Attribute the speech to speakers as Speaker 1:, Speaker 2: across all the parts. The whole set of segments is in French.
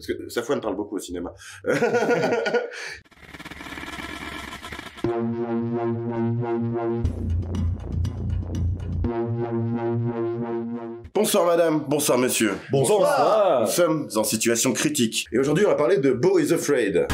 Speaker 1: Parce que Safouane parle beaucoup au cinéma. Bonsoir madame, bonsoir monsieur.
Speaker 2: Bonsoir.
Speaker 1: Nous sommes en situation critique. Et aujourd'hui on va parler de Beau is Afraid.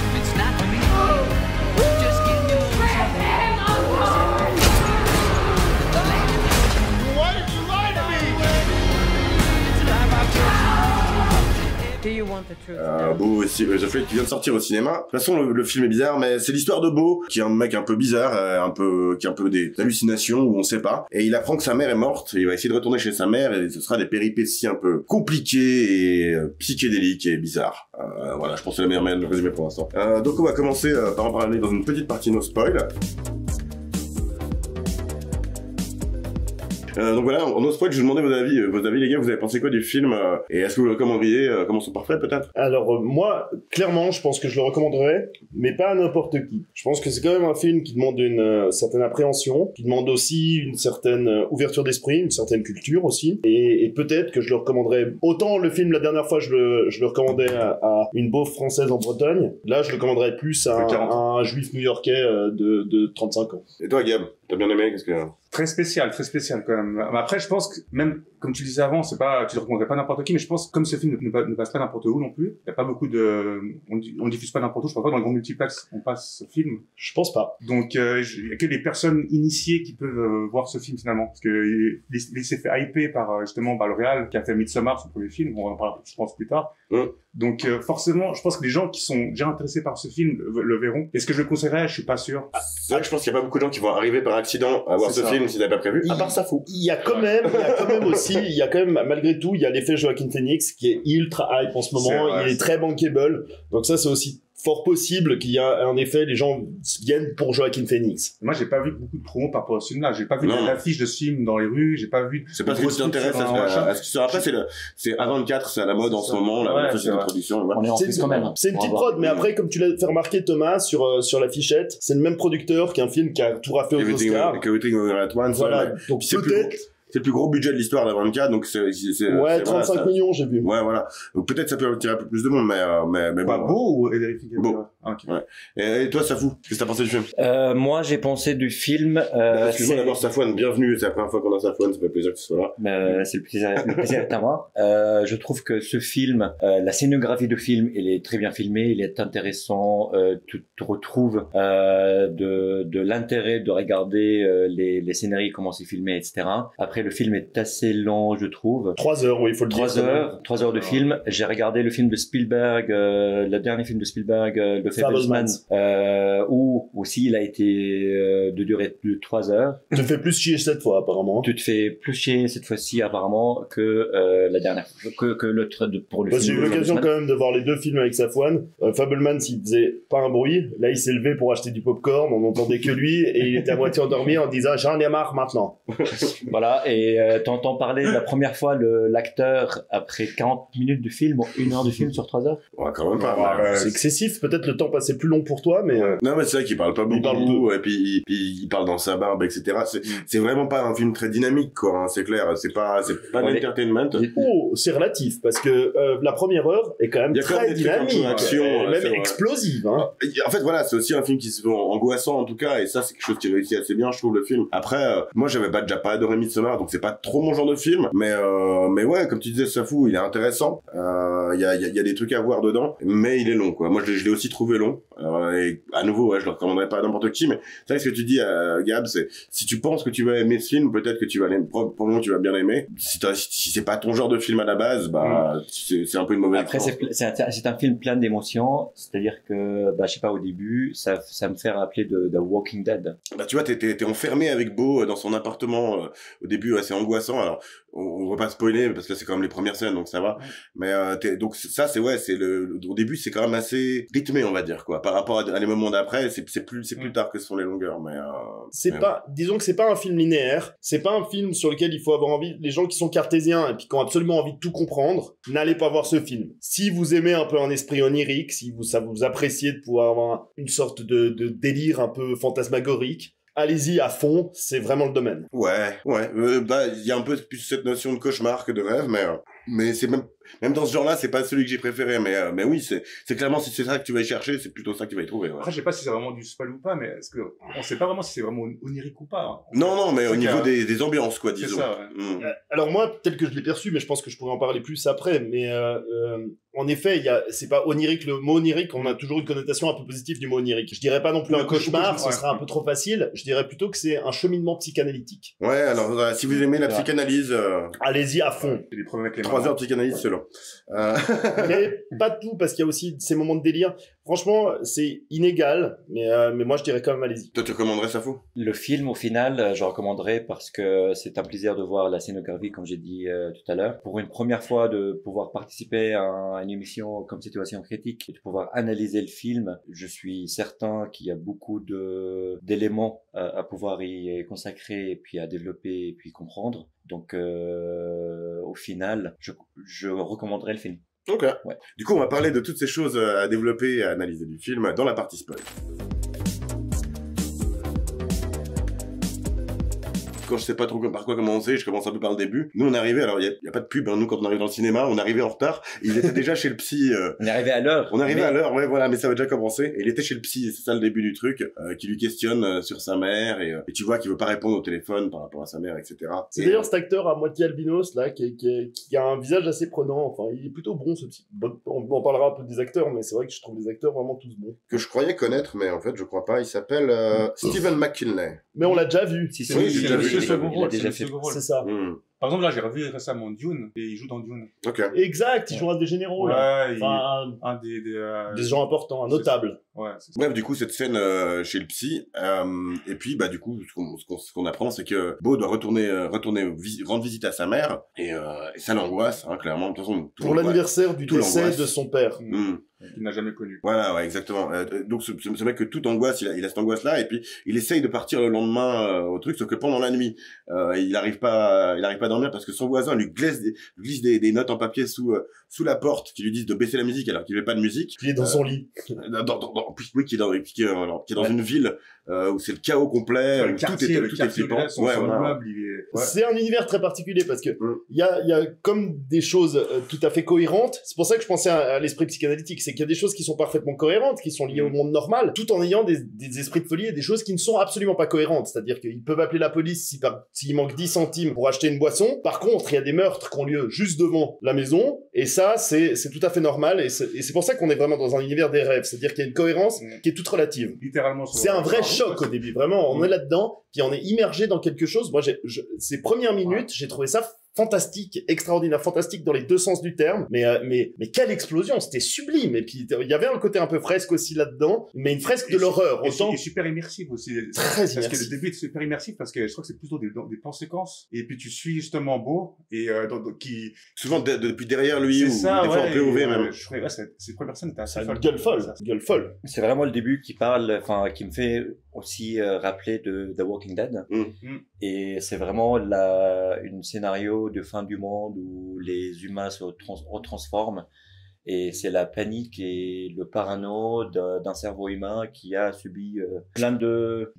Speaker 1: Beau is Afraid qui vient de sortir au cinéma. De toute façon le film est bizarre, mais c'est l'histoire de Beau, qui est un mec un peu bizarre, qui a un peu des hallucinations où on sait pas. Et il apprend que sa mère est morte, et il va essayer de retourner chez sa mère, et ce sera des péripéties un peu compliquées et psychédéliques et bizarres. Voilà, je pense que c'est la meilleure manière de le résumer pour l'instant. Donc on va commencer par en parler dans une petite partie no spoil. Donc voilà, en no spoil, je vous demandais vos avis les gars, vous avez pensé quoi du film et est-ce que vous le recommanderiez Commençons par Fred peut-être.
Speaker 2: Alors moi, clairement, je pense que je le recommanderais, mais pas à n'importe qui. Je pense que c'est quand même un film qui demande une certaine appréhension, qui demande aussi une certaine ouverture d'esprit, une certaine culture aussi, et peut-être que je le recommanderais. Autant le film la dernière fois, je le recommandais à une beauf française en Bretagne, là je le recommanderais plus à un juif new-yorkais de 35 ans.
Speaker 1: Et toi Gab, t'as bien aimé? Qu'est-ce que...
Speaker 3: Très spécial quand même. Après, je pense que même, comme tu disais avant, tu le recommanderais pas n'importe qui, mais je pense que comme ce film ne passe pas n'importe où non plus, il y a pas beaucoup on diffuse pas n'importe où, je pense pas dans le grand multiplex on passe ce film.
Speaker 2: Je pense pas.
Speaker 3: Donc, il y a que les personnes initiées qui peuvent voir ce film finalement, parce que il s'est fait hyper par justement par le réal qui a fait Midsommar, son premier film, on en parlera je pense plus tard. Donc forcément, je pense que les gens qui sont déjà intéressés par ce film le verront. Est-ce que je le conseillerais? Je suis pas sûr.
Speaker 1: C'est vrai que je pense qu'il y a pas beaucoup de gens qui vont arriver par accident à voir ce film s'ils n'avaient pas prévu, à part ça fou.
Speaker 2: Il y a quand même aussi, malgré tout, il y a l'effet Joaquin Phoenix qui est ultra hype en ce moment, il est très bankable. Donc ça, c'est aussi fort possible qu'il y a un effet, les gens viennent pour Joaquin Phoenix.
Speaker 3: Moi, j'ai pas vu beaucoup de promos par rapport à ce film-là. J'ai pas vu d'affiches de ce film dans les rues, j'ai pas vu...
Speaker 1: C'est pas ce qui t'intéresse à ce qui sera après, c'est A24, c'est à la mode en ce moment, la société de production.
Speaker 4: On est en plus quand même.
Speaker 2: C'est une petite prod, mais après, comme tu l'as fait remarquer Thomas, sur l'affichette, c'est le même producteur qu'un film qui a tout raflé aux Oscars.
Speaker 1: Everything All At Once.
Speaker 2: Voilà. Donc peut-être...
Speaker 1: C'est le plus gros budget de l'histoire d'A24, donc
Speaker 2: ouais, 35 millions, j'ai vu.
Speaker 1: Ouais, voilà. Donc peut-être ça peut attirer un peu plus de monde, mais
Speaker 3: pas
Speaker 1: bon.
Speaker 3: Beau ou
Speaker 1: Beau.
Speaker 3: Okay.
Speaker 1: Ouais. Et toi, Safou, qu'est-ce que t'as pensé du film?
Speaker 4: Moi, j'ai pensé du film.
Speaker 1: Excuse-moi d'abord, Safouane, bienvenue. C'est la première fois qu'on a Safouane, ça fait plaisir que tu sois là.
Speaker 4: C'est le plaisir est à moi. Je trouve que ce film, la scénographie du film, il est très bien filmé, il est intéressant. Tu retrouves de l'intérêt de regarder les scénarios, comment c'est filmé, etc. Après, le film est assez long, je trouve.
Speaker 2: 3 heures, oui, il faut le dire.
Speaker 4: 3 heures de film. J'ai regardé le film de Spielberg, le dernier film de Spielberg, The Fabelmans, où aussi il a été de durée de 3 heures.
Speaker 2: Tu te fais plus chier cette fois, apparemment.
Speaker 4: Tu te fais plus chier cette fois-ci, apparemment, que la dernière fois, que l'autre pour le film.
Speaker 2: J'ai eu l'occasion quand même de voir les deux films avec Safouane. Fabelmans, il faisait pas un bruit. Là, il s'est levé pour acheter du popcorn. On n'entendait que lui et il était à moitié endormi en disant j'en ai marre maintenant.
Speaker 4: Voilà. Et t'entends parler de la première fois l'acteur après 40 minutes de film, 1 heure de film sur 3 heures.
Speaker 1: Ouais, quand même pas.
Speaker 2: C'est excessif. Peut-être le temps passait plus long pour toi, mais...
Speaker 1: Non, mais c'est vrai qu'il parle pas beaucoup. Et puis il parle dans sa barbe, etc. C'est vraiment pas un film très dynamique, quoi. Hein, c'est clair. C'est pas l'entertainment.
Speaker 2: Oh, c'est relatif, parce que la première heure est quand même très dynamique. Même explosive. Hein.
Speaker 1: En fait, voilà, c'est aussi un film qui se veut angoissant, en tout cas. Et ça, c'est quelque chose qui réussit assez bien, je trouve, le film. Après, moi, j'avais déjà pas adoré Midsommar, donc c'est pas trop mon genre de film, mais ouais, comme tu disais, Safou, il est intéressant. Il y a des trucs à voir dedans, mais il est long, quoi. Moi, je l'ai aussi trouvé long. Et à nouveau, ouais, je le recommanderais pas à n'importe qui, mais c'est vrai ce que tu dis, Gab, c'est si tu penses que tu vas aimer ce film, peut-être que tu vas l'aimer, probablement tu vas bien l'aimer. Si c'est pas ton genre de film à la base, bah c'est un peu une mauvaise.
Speaker 4: Après, c'est un film plein d'émotions, c'est-à-dire que je sais pas, au début, ça me fait rappeler de Walking Dead.
Speaker 1: Bah tu vois, t'es enfermé avec Beau dans son appartement. Au début, c'est angoissant. Alors on va pas spoiler parce que c'est quand même les premières scènes, donc ça va. Mais donc ça, c'est au début, c'est quand même assez rythmé, on va dire, quoi. Par rapport à les moments d'après, c'est plus tard que ce sont les longueurs, mais
Speaker 2: disons que c'est pas un film linéaire, c'est pas un film sur lequel il faut avoir envie. Les gens qui sont cartésiens et puis qui ont absolument envie de tout comprendre, n'allez pas voir ce film. Si vous aimez un peu un esprit onirique, ça vous appréciez de pouvoir avoir une sorte de délire un peu fantasmagorique, allez-y à fond, c'est vraiment le domaine.
Speaker 1: Ouais, il y a un peu plus cette notion de cauchemar que de rêve, mais c'est même même dans ce genre-là, c'est pas celui que j'ai préféré, mais oui, c'est clairement si c'est ça que tu vas y chercher, c'est plutôt ça que tu vas y trouver. Ouais.
Speaker 3: Après, je sais pas si c'est vraiment du spoil ou pas, mais est-ce que on sait pas vraiment si c'est vraiment onirique ou pas. Hein.
Speaker 1: Non, mais au niveau des ambiances, quoi, disons.
Speaker 3: C'est ça, ouais.
Speaker 2: Alors moi, tel que je l'ai perçu, mais je pense que je pourrais en parler plus après, mais en effet, c'est pas onirique, le mot onirique, on a toujours une connotation un peu positive du mot onirique. Je dirais pas non plus un cauchemar, ce serait un peu trop facile, je dirais plutôt que c'est un cheminement psychanalytique.
Speaker 1: Ouais, alors si vous aimez la psychanalyse...
Speaker 2: allez-y à fond.
Speaker 1: 3 heures de psychanalyse selon.
Speaker 2: Mais pas tout, parce qu'il y a aussi ces moments de délire. Franchement, c'est inégal, mais moi je dirais quand même allez-y.
Speaker 1: Toi, tu recommanderais ça fou?
Speaker 4: Le film, au final, je recommanderais parce que c'est un plaisir de voir la scénographie, comme j'ai dit tout à l'heure. Pour une première fois, de pouvoir participer à une émission comme Situation Critique et de pouvoir analyser le film, je suis certain qu'il y a beaucoup d'éléments à pouvoir y consacrer et puis à développer et puis comprendre. Donc, au final, je recommanderais le film.
Speaker 1: Ok.
Speaker 4: Ouais.
Speaker 1: Du coup, on va parler de toutes ces choses à développer et à analyser du film dans la partie spoil. Quand je sais pas trop par quoi commencer, je commence un peu par le début. Nous, on est arrivé, alors il y a pas de pub, hein, nous, quand on arrive dans le cinéma, on est arrivé en retard. Il était déjà chez le psy.
Speaker 4: On est arrivé à l'heure.
Speaker 1: On est arrivé à l'heure, ouais, voilà, mais ça va déjà commencer. Et il était chez le psy, et c'est ça le début du truc, qui lui questionne sur sa mère, et tu vois qu'il veut pas répondre au téléphone par rapport à sa mère, etc.
Speaker 2: C'est d'ailleurs cet acteur à moitié albinos, là, qui a un visage assez prenant. Enfin, il est plutôt bon, ce psy. Bon, on parlera un peu des acteurs, mais c'est vrai que je trouve les acteurs vraiment tous bons.
Speaker 1: Que je croyais connaître, mais en fait, je crois pas. Il s'appelle Stephen McKinley.
Speaker 2: Mais on l'a déjà vu.
Speaker 4: Si,
Speaker 1: Oui, j'ai déjà vu.
Speaker 3: Le second rôle,
Speaker 4: déjà
Speaker 3: c'est le
Speaker 4: fait.
Speaker 3: second rôle.
Speaker 2: C'est ça.
Speaker 3: Par exemple, là, j'ai revu récemment Dune, et il joue dans Dune.
Speaker 1: Ok.
Speaker 2: Exact, il joue un des généraux, là.
Speaker 3: Ouais,
Speaker 2: Enfin,
Speaker 3: un des
Speaker 2: des gens importants, un notable.
Speaker 3: Ouais, c'est ça.
Speaker 1: Bref, du coup, cette scène chez le psy, et puis, bah, du coup, ce qu'on apprend, c'est que Beau doit rendre visite à sa mère, et ça l'angoisse, hein, clairement. De toute façon,
Speaker 2: Pour l'anniversaire du
Speaker 1: tout
Speaker 2: décès
Speaker 1: l'angoisse.
Speaker 2: de son père.
Speaker 3: Qu'il n'a jamais connu.
Speaker 1: Voilà, ouais, exactement. Donc ce mec que toute angoisse, il a cette angoisse-là, et puis il essaye de partir le lendemain au truc, sauf que pendant la nuit, il arrive pas à dormir parce que son voisin lui glisse des notes en papier sous la porte qui lui disent de baisser la musique alors qu'il veut pas de musique.
Speaker 2: Il est dans son lit.
Speaker 1: Oui, qui est dans une ville où c'est le chaos complet, où tout est flippant. Ouais, voilà.
Speaker 2: C'est un univers très particulier parce que il y a comme des choses tout à fait cohérentes. C'est pour ça que je pensais à l'esprit psychanalytique, c'est qu'il y a des choses qui sont parfaitement cohérentes, qui sont liées au monde normal, tout en ayant des esprits de folie et des choses qui ne sont absolument pas cohérentes. C'est-à-dire qu'ils peuvent appeler la police s'il manque 10 centimes pour acheter une boisson. Par contre, il y a des meurtres qui ont lieu juste devant la maison, et ça, c'est tout à fait normal, et c'est pour ça qu'on est vraiment dans un univers des rêves. C'est-à-dire qu'il y a une cohérence qui est toute relative.
Speaker 3: Littéralement.
Speaker 2: C'est un vrai choc au début, vraiment. On est là-dedans, puis on est immergé dans quelque chose. Moi, ces premières minutes, j'ai trouvé ça fantastique, extraordinaire, fantastique dans les deux sens du terme, mais quelle explosion, c'était sublime. Et puis il y avait un côté un peu fresque aussi là-dedans, mais une fresque de l'horreur.
Speaker 3: Et super immersif aussi.
Speaker 2: Très immersif.
Speaker 3: Parce que le début est super immersif parce que je crois que c'est plutôt des plans séquences. Et puis tu suis justement Beau et qui
Speaker 1: souvent depuis derrière lui ou
Speaker 3: ça,
Speaker 1: des fois en POV même.
Speaker 3: Je trouvais cette première personne était assez
Speaker 2: folle. Gueule folle.
Speaker 4: C'est vraiment le début qui qui me fait aussi rappeler de The Walking Dead. Et c'est vraiment une scénario de fin du monde où les humains se retransforment, et c'est la panique et le parano d'un cerveau humain qui a subi plein de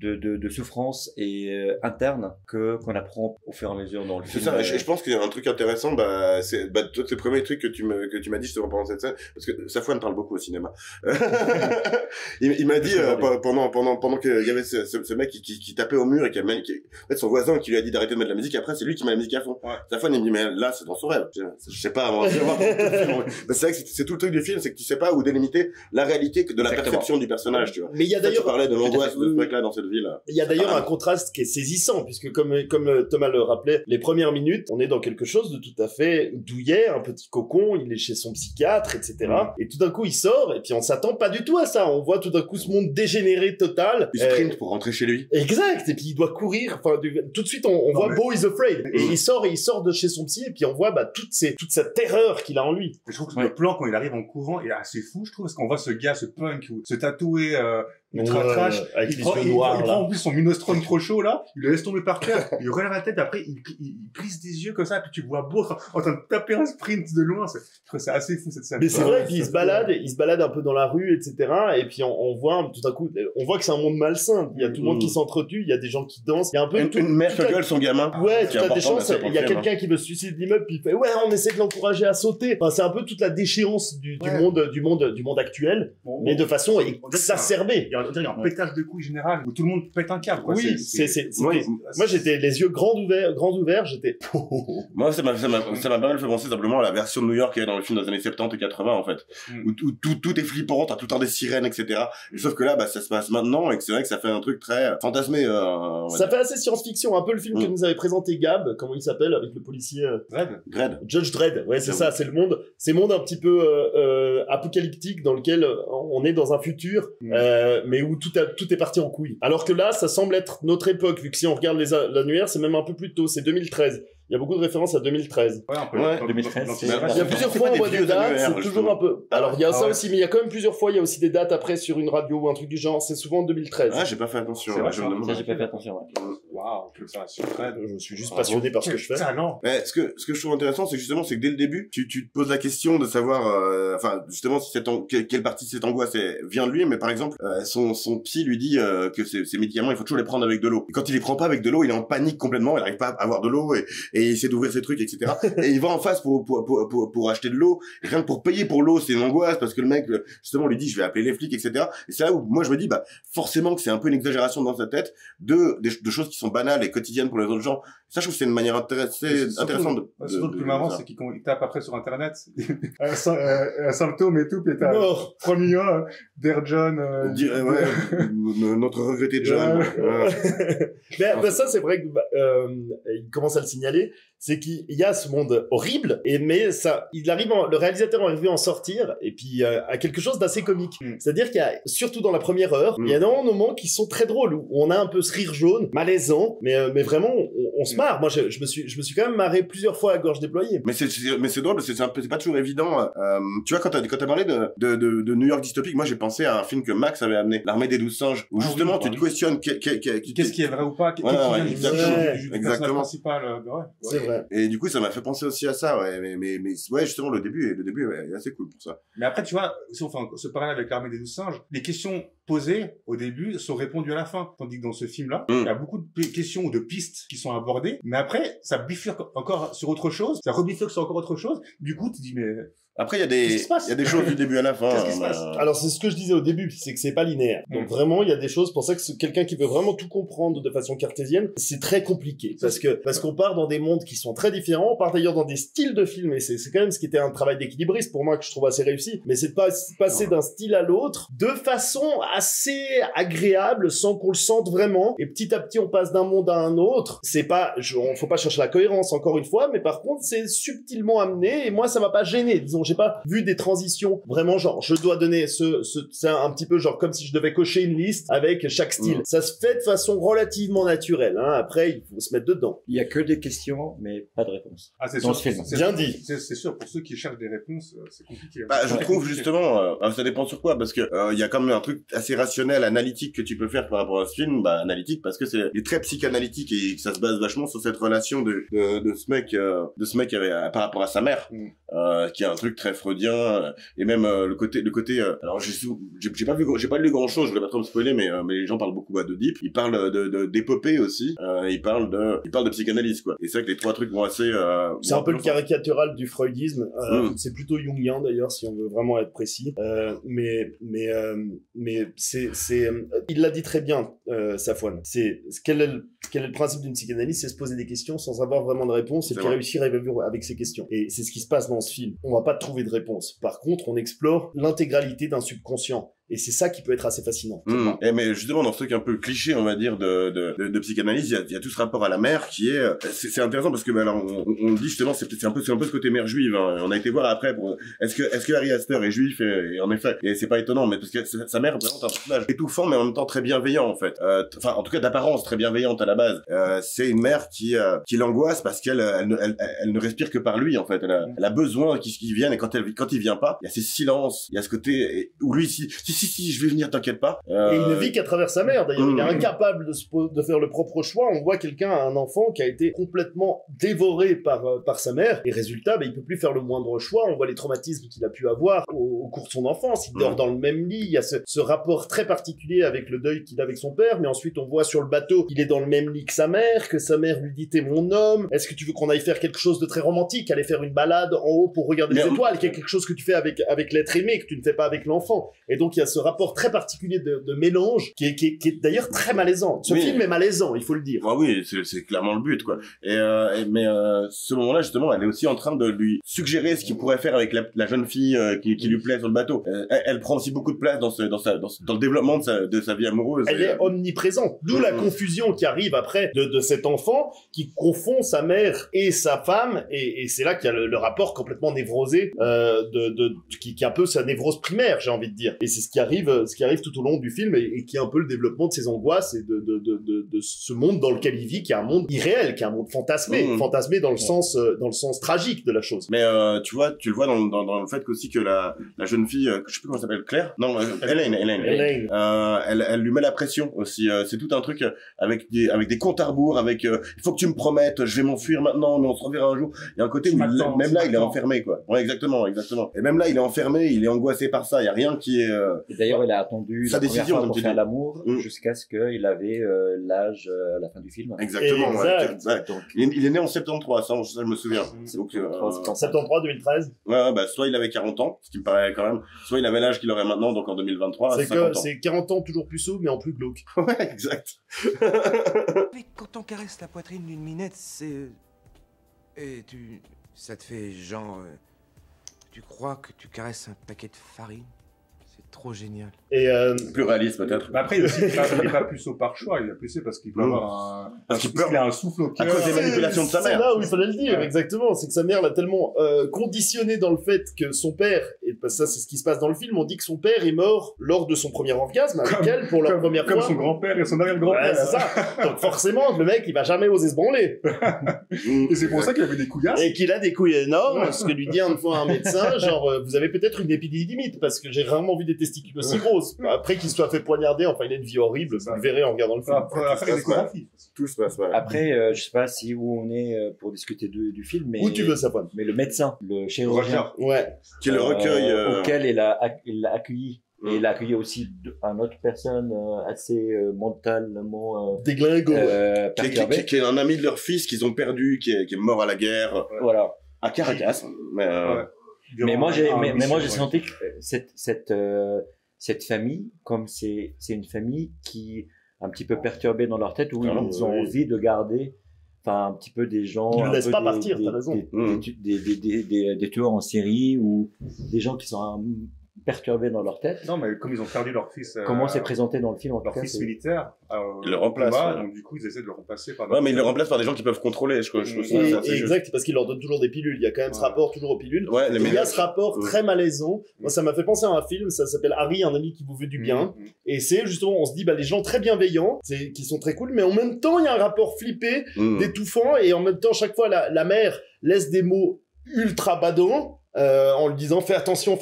Speaker 4: souffrances et internes qu'on apprend au fur et à mesure dans le film.
Speaker 1: C'est ça. Je pense qu'il y a un truc intéressant, c'est toi, le premier truc que tu m'as dit justement pendant cette scène, parce que Safouane parle beaucoup au cinéma. il m'a dit pendant qu'il y avait ce mec qui tapait au mur et en fait son voisin qui lui a dit d'arrêter de mettre la musique, après c'est lui qui met la musique à fond. Safouane il me dit mais là c'est dans son rêve. Je sais pas, c'est vrai que c'est tout le truc du film, c'est que tu sais pas où délimiter la réalité de la perception du personnage, tu vois.
Speaker 2: Mais il y a d'ailleurs,
Speaker 1: tu parlais de l'angoisse de ce mec-là dans cette ville.
Speaker 2: Il y a d'ailleurs un contraste qui est saisissant, puisque comme Thomas le rappelait, les premières minutes, on est dans quelque chose de tout à fait douillet, un petit cocon, il est chez son psychiatre, etc. Et tout d'un coup, il sort, et puis on s'attend pas du tout à ça. On voit tout d'un coup ce monde dégénéré total.
Speaker 1: Il sprint pour rentrer chez lui.
Speaker 2: Exact. Et puis il doit courir. Enfin, tout de suite, on voit Beau is afraid. Et il sort de chez son psy, et puis on voit toute cette terreur qu'il a en lui.
Speaker 3: Je trouve que le plan quand il arrive en courant et assez fou, je trouve, parce qu'on voit ce gars, ce punk, se tatouer, ultra trash.
Speaker 2: Avec
Speaker 3: Il
Speaker 2: les
Speaker 3: prend,
Speaker 2: cheveux
Speaker 3: il
Speaker 2: noirs,
Speaker 3: prend en plus son Minestrone trop chaud, là. Il le laisse tomber par terre. Il relève la tête, après, il plisse des yeux comme ça, puis tu vois beau en train de taper un sprint de loin. Je trouve ça assez fou, cette scène.
Speaker 2: Mais c'est vrai qu'il se balade un peu dans la rue, etc. Et puis on voit tout à coup, on voit que c'est un monde malsain. Il y a tout le monde qui s'entretue, il y a des gens qui dansent, il y a un peu
Speaker 1: une mère qui gueule son gamin.
Speaker 2: Ouais,
Speaker 1: qui
Speaker 2: tu
Speaker 1: est
Speaker 2: as des
Speaker 1: important,
Speaker 2: chances. Il y a quelqu'un qui veut se suicider de l'immeuble, puis il fait ouais, on essaie de l'encourager à sauter. Enfin, c'est un peu toute la déchéance du monde actuel, mais de façon exacerbée.
Speaker 3: Il y a un pétage de couilles général où tout le monde pète un câble, quoi.
Speaker 2: Oui, moi j'étais les yeux grands ouverts, j'étais.
Speaker 1: Moi, ça m'a pas mal fait penser simplement à la version de New York qu'il y a dans le film des années 70 et 80, en fait. Où tout est flippant, t'as tout le temps des sirènes, etc. Sauf que là, bah, ça se passe maintenant et que c'est vrai que ça fait un truc très fantasmé,
Speaker 2: ça fait assez science-fiction, un peu le film que nous avait présenté Gab, comment il s'appelle, avec le policier,
Speaker 1: Dredd.
Speaker 2: Judge Dredd. Ouais, c'est ça, c'est le monde un petit peu, apocalyptique dans lequel on est dans un futur, mais où tout est parti en couille. Alors que là, ça semble être notre époque, vu que si on regarde l'annuaire, c'est même un peu plus tôt, c'est 2013. Il y a beaucoup de références à 2013.
Speaker 3: Ouais, un peu.
Speaker 1: Ouais,
Speaker 4: 2013.
Speaker 2: Il y a plusieurs fois, on voit des dates, c'est toujours un peu... Alors, il y a ça aussi, mais il y a quand même plusieurs fois, il y a aussi des dates après sur une radio ou un truc du genre, c'est souvent en 2013.
Speaker 1: Ah, j'ai pas fait attention.
Speaker 3: C'est vrai,
Speaker 4: Ça, j'ai pas fait attention, ouais.
Speaker 3: Waouh, que ça surprenne.
Speaker 2: Je suis juste passionné par ce que je fais.
Speaker 3: Talent.
Speaker 1: Mais ce que je trouve intéressant, c'est justement, c'est que dès le début, tu te poses la question de savoir, enfin, justement, si quelle partie de cette angoisse vient de lui, mais par exemple, son psy lui dit que ces médicaments, il faut toujours les prendre avec de l'eau. Et quand il les prend pas avec de l'eau, il est en panique complètement, il arrive pas à avoir de l'eau et il essaie d'ouvrir ses trucs, etc. Et il va en face pour acheter de l'eau. Et rien que pour payer pour l'eau, c'est une angoisse parce que le mec, justement, lui dit, je vais appeler les flics, etc. Et c'est là où moi je me dis, bah, forcément que c'est un peu une exagération dans sa tête de choses qui sont banales et quotidiennes pour les autres gens. Ça, je trouve que c'est une manière intéressante
Speaker 3: Surtout le plus marrant, c'est qu'il tape après sur Internet un symptôme et tout, puis t'as 3 millions d'Air John.
Speaker 1: Notre regretté John.
Speaker 2: Mais ça, c'est vrai que il commence à le signaler. C'est qu'il y a ce monde horrible, mais ça, le réalisateur arrive à en sortir, et puis à quelque chose d'assez comique. C'est-à-dire qu'il y a, surtout dans la première heure, il y a énormément de moments qui sont très drôles, où on a un peu ce rire jaune, malaisant, mais vraiment, on se marre. Moi, je me suis quand même marré plusieurs fois à gorge déployée.
Speaker 1: Mais c'est drôle, c'est pas toujours évident. Tu vois, quand t'as parlé de New York dystopique, moi j'ai pensé à un film que Max avait amené, L'Armée des 12 singes, où justement tu te questionnes
Speaker 3: qu'est-ce qui est vrai ou pas,
Speaker 1: du
Speaker 3: personnage principal.
Speaker 2: C'est vrai.
Speaker 1: Et du coup, ça m'a fait penser aussi à ça, ouais. Mais ouais, justement, le début est assez cool pour ça.
Speaker 3: Mais après, tu vois, si on fait ce parallèle avec l'Armée des 12 singes, les questions posées au début sont répondues à la fin. Tandis que dans ce film-là, il y a beaucoup de questions ou de pistes qui sont abordées, mais après, ça bifurque encore sur autre chose, ça rebifurque sur encore autre chose. Du coup, tu dis, mais...
Speaker 1: Après, il y a des choses du début à la fin.
Speaker 3: Qu'est-ce qui se passe?
Speaker 2: Alors, c'est ce que je disais au début, c'est que c'est pas linéaire. Donc, vraiment, il y a des choses, pour ça que quelqu'un qui veut vraiment tout comprendre de façon cartésienne, c'est très compliqué. Parce qu'on part dans des mondes qui sont très différents, on part d'ailleurs dans des styles de films, et c'est quand même ce qui était un travail d'équilibriste pour moi que je trouve assez réussi. Mais c'est de passer d'un style à l'autre de façon assez agréable, sans qu'on le sente vraiment. Et petit à petit, on passe d'un monde à un autre. Faut pas chercher la cohérence, encore une fois, mais par contre, c'est subtilement amené, et moi, ça m'a pas gêné. Disons, j'ai pas vu des transitions vraiment genre je dois donner c'est un petit peu genre comme si je devais cocher une liste avec chaque style. Ça se fait de façon relativement naturelle, hein. Après il faut se mettre dedans.
Speaker 4: Il y a que des questions mais pas de réponses.
Speaker 3: Ah, c'est
Speaker 4: dans
Speaker 3: sûr,
Speaker 4: ce film.
Speaker 2: Bien dit.
Speaker 3: C'est sûr, pour ceux qui cherchent des réponses, c'est compliqué.
Speaker 1: Bah, je trouve justement, ça dépend sur quoi, parce que il y a quand même un truc assez rationnel, analytique que tu peux faire par rapport à ce film, bah analytique parce que il est très psychanalytique et que ça se base vachement sur cette relation de ce mec par rapport à sa mère, qui est un truc très freudien, et même le côté alors j'ai pas lu grand chose, je voulais pas trop me spoiler, mais les gens parlent beaucoup d'Oedipe, ils parlent d'épopée aussi, ils parlent de psychanalyse, quoi. Et c'est vrai que les trois trucs vont assez
Speaker 2: c'est un peu le caricatural du freudisme, c'est plutôt jungien d'ailleurs si on veut vraiment être précis, mais c'est il l'a dit très bien, Safwan. Quel est le principe d'une psychanalyse? C'est se poser des questions sans avoir vraiment de réponse et puis réussir à évoluer avec ces questions. Et c'est ce qui se passe dans ce film. On va pas trouver de réponse. Par contre, on explore l'intégralité d'un subconscient. Et c'est ça qui peut être assez fascinant.
Speaker 1: Et mais justement, dans ce truc un peu cliché, on va dire, de psychanalyse, il y a tout ce rapport à la mère qui est, c'est intéressant parce que, ben, alors, on dit justement, c'est un peu ce côté mère juive, hein. On a été voir après est-ce que Harry Astor est juif, et en effet, et c'est pas étonnant, mais parce que sa mère représente un personnage étouffant, mais en même temps très bienveillant, en fait. Enfin, en tout cas, d'apparence très bienveillante à la base. C'est une mère qui l'angoisse parce qu'elle ne respire que par lui, en fait. Elle a besoin qu'il vienne, et quand il vient pas, il y a ces silences, il y a ce côté où lui, si, je vais venir, t'inquiète pas.
Speaker 2: Et il ne vit qu'à travers sa mère, d'ailleurs. Il est incapable de faire le propre choix. On voit quelqu'un, un enfant qui a été complètement dévoré par sa mère, et résultat, il peut plus faire le moindre choix. On voit les traumatismes qu'il a pu avoir au cours de son enfance. Il dort dans le même lit. Il y a ce rapport très particulier avec le deuil qu'il a avec son père, mais ensuite on voit sur le bateau qu'il est dans le même lit que sa mère lui dit t'es mon homme, est-ce que tu veux qu'on aille faire quelque chose de très romantique, aller faire une balade en haut pour regarder les étoiles, quelque chose que tu fais avec l'être aimé, que tu ne fais pas avec l'enfant. Et donc il y a ce rapport très particulier de mélange qui est d'ailleurs très malaisant. Ce film est malaisant, il faut le dire.
Speaker 1: Ah oui, c'est clairement le but, quoi. Mais ce moment-là, justement, elle est aussi en train de lui suggérer ce qu'il pourrait faire avec la jeune fille qui lui plaît sur le bateau. Elle prend aussi beaucoup de place dans le développement de sa vie amoureuse.
Speaker 2: Elle est omniprésente, d'où la confusion qui arrive après de cet enfant qui confond sa mère et sa femme, et c'est là qu'il y a le rapport complètement névrosé qui est un peu sa névrose primaire, j'ai envie de dire. Et c'est ce qui arrive tout au long du film, et qui est un peu le développement de ses angoisses et de ce monde dans lequel il vit, qui est un monde irréel, qui est un monde fantasmé dans le sens tragique de la chose.
Speaker 1: Mais tu le vois dans le fait qu'aussi que la jeune fille, je sais plus comment elle s'appelle, Claire, non, Elaine. Elle lui met la pression aussi. C'est tout un truc avec des comptes à rebours, il faut que tu me promettes, je vais m'enfuir maintenant, mais on se reverra un jour. Il y a un côté où même là il est enfermé, quoi. Ouais, exactement. Et même là il est enfermé, il est angoissé par ça. Il y a rien qui est.
Speaker 4: Et d'ailleurs, il a attendu
Speaker 1: sa décision
Speaker 4: pour faire l'amour jusqu'à ce qu'il avait l'âge à la fin du film.
Speaker 1: Exactement.
Speaker 2: Exact.
Speaker 1: Ouais. Donc, il est né en 73, ça je me souviens. Donc
Speaker 2: 73, 2013.
Speaker 1: Ouais, soit il avait 40 ans, ce qui me paraît quand même, soit il avait l'âge qu'il aurait maintenant, donc en 2023.
Speaker 2: C'est 40 ans toujours plus saut, mais en plus glauque.
Speaker 1: Ouais, exact.
Speaker 5: Mais quand on caresse la poitrine d'une minette, c'est... Et ça te fait genre... Tu crois que tu caresses un paquet de farine? C'est trop génial.
Speaker 2: Et
Speaker 1: plus réaliste peut-être.
Speaker 3: Après, il est pas puceau par choix, il est puceau parce qu'il peut avoir qu'il a un souffle au cœur.
Speaker 1: À cause des manipulations de sa mère.
Speaker 2: C'est là où il fallait le dire, exactement. C'est que sa mère l'a tellement conditionné dans le fait que son père, et ça c'est ce qui se passe dans le film, on dit que son père est mort lors de son premier orgasme avec elle pour leur première fois.
Speaker 3: Comme son grand-père et son arrière-grand-père.
Speaker 2: Ouais, c'est ça. Donc forcément, le mec, il va jamais oser se branler.
Speaker 3: Et c'est pour ça qu'il avait des couillasses.
Speaker 2: Et qu'il a des couilles énormes, ce que lui dit une fois un médecin, genre, vous avez peut-être une épididymite, parce que j'ai rarement vu des testicules aussi grosses. Après qu'il soit fait poignarder, enfin, il a une vie horrible, vous le verrez en regardant le film.
Speaker 1: Tout se passe mal.
Speaker 4: Après, je sais pas où on est pour discuter du film, mais...
Speaker 2: Où tu veux, Safwan.
Speaker 4: Mais le médecin, le chirurgien...
Speaker 2: Ouais.
Speaker 1: Qui le recueille...
Speaker 4: auquel il l'a accueilli. Et il a accueilli aussi une autre personne assez mentalement
Speaker 2: déglingo,
Speaker 1: qui est un ami de leur fils qu'ils ont perdu, qui est mort à la guerre.
Speaker 4: Voilà.
Speaker 1: À Caracas.
Speaker 4: Mais moi j'ai senti que cette famille, comme c'est une famille qui est un petit peu perturbée dans leur tête, où ils ont envie de garder, enfin, un petit peu des gens...
Speaker 2: Ils ne laissent pas partir, t'as raison.
Speaker 4: Des tueurs en série, ou des gens qui sont perturbés dans leur tête.
Speaker 3: Non, mais comme ils ont perdu leur fils...
Speaker 4: Comment c'est présenté dans le film, en
Speaker 3: leur fils militaire,
Speaker 1: ils le remplacent.
Speaker 3: Donc du coup, ils essaient de le remplacer par...
Speaker 1: Ouais, mais ils le remplacent par des gens qui peuvent contrôler, je trouve ça.
Speaker 2: Exact, parce qu'ils leur donnent toujours des pilules. Il y a quand même ce rapport toujours aux pilules.
Speaker 1: Ouais,
Speaker 2: il y a ce rapport très malaisant. Moi, ça m'a fait penser à un film, ça s'appelle Harry, un ami qui vous veut du bien. Et c'est justement, on se dit, les gens très bienveillants, qui sont très cool, mais en même temps, il y a un rapport flippé, d'étouffant, et en même temps, chaque fois, la mère laisse des mots ultra badants, en lui disant fais attention,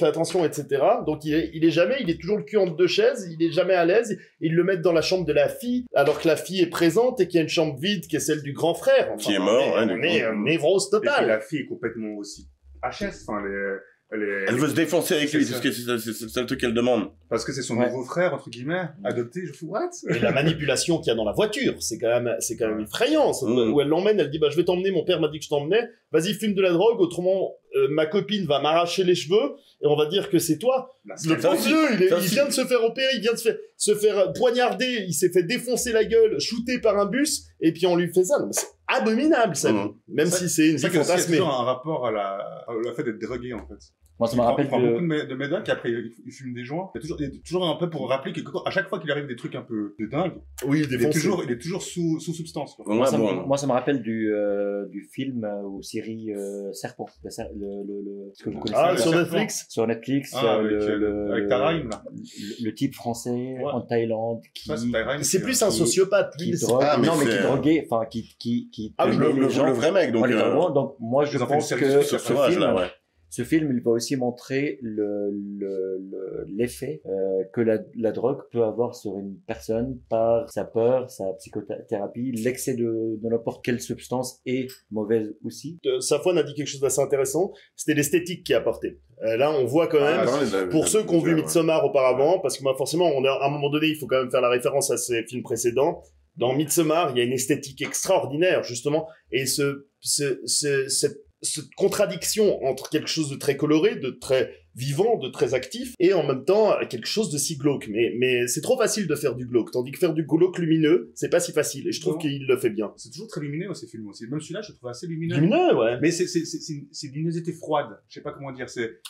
Speaker 2: etc. Donc il est toujours le cul entre deux chaises, il est jamais à l'aise. Ils le mettent dans la chambre de la fille alors que la fille est présente et qu'il y a une chambre vide qui est celle du grand frère.
Speaker 1: Qui est mort.
Speaker 2: On est névrose totale.
Speaker 3: Et la fille est complètement aussi HS. Enfin,
Speaker 1: elle veut se défoncer avec lui, c'est le truc qu'elle demande.
Speaker 3: Parce que c'est son nouveau frère, entre guillemets, adopté, je fous, what?
Speaker 2: Et la manipulation qu'il y a dans la voiture, c'est quand même effrayant, où elle l'emmène, elle dit, je vais t'emmener, mon père m'a dit que je t'emmenais, vas-y, fume de la drogue, autrement, ma copine va m'arracher les cheveux, et on va dire que c'est toi. Le pauvre vieux, il vient de se faire opérer, il vient de se faire poignarder, il s'est fait défoncer la gueule, shooté par un bus, et puis on lui fait ça. Non, mais c'est abominable, ça, même si c'est une vie fantasmée.
Speaker 3: C'est toujours un rapport à la fait d'être drogué, en fait.
Speaker 4: Moi, ça me rappelle
Speaker 3: il prend beaucoup de médocs, après il fume des joints. Il y a toujours un peu pour rappeler que à chaque fois qu'il arrive des trucs un peu de dingue,
Speaker 2: Oui,
Speaker 3: il est toujours sous substance. Quoi.
Speaker 4: Moi, ça me rappelle du film ou série Serpent. Ce que vous connaissez.
Speaker 2: Ah, sur Netflix?
Speaker 4: Sur Netflix.
Speaker 3: Avec Taraim, là.
Speaker 4: Le type français en Thaïlande qui.
Speaker 2: C'est plus un sociopathe, lui.
Speaker 4: Qui drogue, qui droguait, enfin, qui
Speaker 1: Ah oui,
Speaker 4: les gens.
Speaker 1: le vrai mec, donc.
Speaker 4: Donc, moi, je pense que ce film, il va aussi montrer l'effet que la drogue peut avoir sur une personne par sa peur, sa psychothérapie, l'excès de n'importe quelle substance est mauvaise aussi.
Speaker 2: Safwan a dit quelque chose d'assez intéressant, c'était l'esthétique qui a apporté. Là, on voit quand même, pour ceux qui ont vu Midsommar auparavant, parce que moi, forcément, à un moment donné, il faut quand même faire la référence à ces films précédents. Dans Midsommar, il y a une esthétique extraordinaire, justement, et cette contradiction entre quelque chose de très coloré, de très vivant, de très actif, et en même temps quelque chose de si glauque. Mais c'est trop facile de faire du glauque, tandis que faire du glauque lumineux, c'est pas si facile, et je trouve qu'il le fait bien.
Speaker 3: C'est toujours très lumineux, ces films aussi. Même celui-là, je le trouve assez lumineux.
Speaker 2: Lumineux, ouais.
Speaker 3: Mais c'est une luminosité froide. Je sais pas comment dire. C'est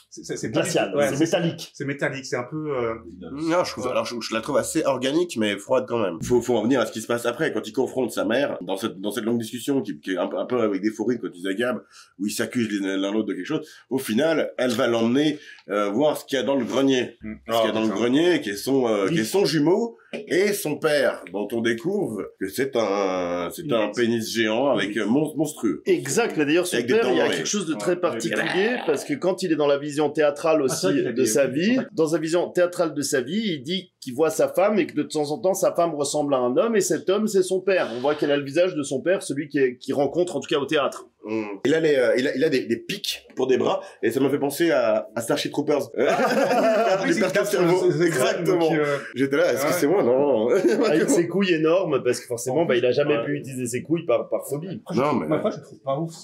Speaker 2: glacial, c'est métallique.
Speaker 3: C'est métallique, c'est un peu.
Speaker 1: Non, je la trouve assez organique, mais froide quand même. Faut en venir à ce qui se passe après, quand il confronte sa mère, dans cette longue discussion qui est un peu avec des fourris, quand ils agabent, où ils s'accusent l'un l'autre de quelque chose. Au final, elle va l'emmener voir ce qu'il y a dans le grenier. Ce qu'il y a dans le grenier, qui est son jumeau et son père, dont on découvre que c'est un pénis géant avec monstrueux.
Speaker 2: Exact. Là, d'ailleurs, son père, il y a quelque chose de très particulier, parce que quand il est dans la vision théâtrale aussi de sa vie, dans sa vision théâtrale de sa vie, il dit qu'il voit sa femme et que de temps en temps, sa femme ressemble à un homme, et cet homme, c'est son père. On voit qu'elle a le visage de son père, celui qui rencontre, en tout cas, au théâtre.
Speaker 1: Il a des pics pour des bras, et ça m'a fait penser à Starship Troopers. Exactement. J'étais là, est-ce que c'est moi? Non.
Speaker 2: Avec ses couilles énormes, parce que forcément, il a jamais pu utiliser ses couilles par phobie.
Speaker 1: Non, mais.
Speaker 3: Moi, je trouve pas ouf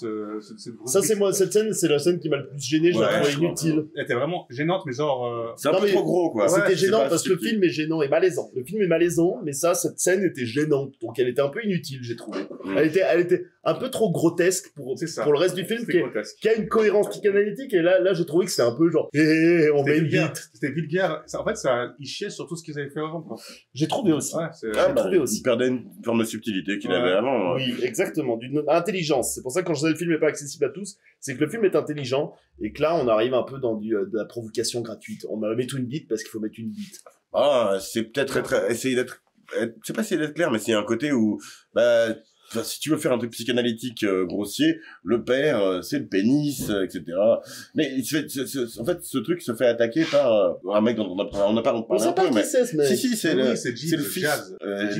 Speaker 2: Ça, c'est moi, cette scène, c'est la scène qui m'a le plus gêné, je la trouve inutile.
Speaker 3: Elle était vraiment gênante, mais genre,
Speaker 1: c'est un peu trop gros, quoi.
Speaker 2: C'était gênant parce que le film est gênant et malaisant. Le film est malaisant, mais cette scène était gênante. Donc, elle était un peu inutile, j'ai trouvé. Elle était un peu trop grotesque pour le reste du film, qui a une cohérence psychanalytique, et là, je trouvais que c'était un peu genre, on met une bite.
Speaker 3: C'était vulgaire. En fait, il chiait sur tout ce qu'ils avaient fait avant, quoi.
Speaker 2: J'ai trouvé aussi.
Speaker 1: Il perdait une forme de subtilité qu'il avait avant.
Speaker 2: Oui, exactement. D'une intelligence. C'est pour ça que quand je disais le film n'est pas accessible à tous, c'est que le film est intelligent, et que là, on arrive un peu dans de la provocation gratuite. On va mettre une bite parce qu'il faut mettre une bite.
Speaker 1: C'est peut-être essayer d'être, c'est pas essayer d'être clair, mais c'est un côté où, si tu veux faire un truc psychanalytique grossier, le père, c'est le pénis, etc. Mais en fait, ce truc se fait attaquer par un mec dont on n'a pas parlé un peu, mais si, c'est le fils.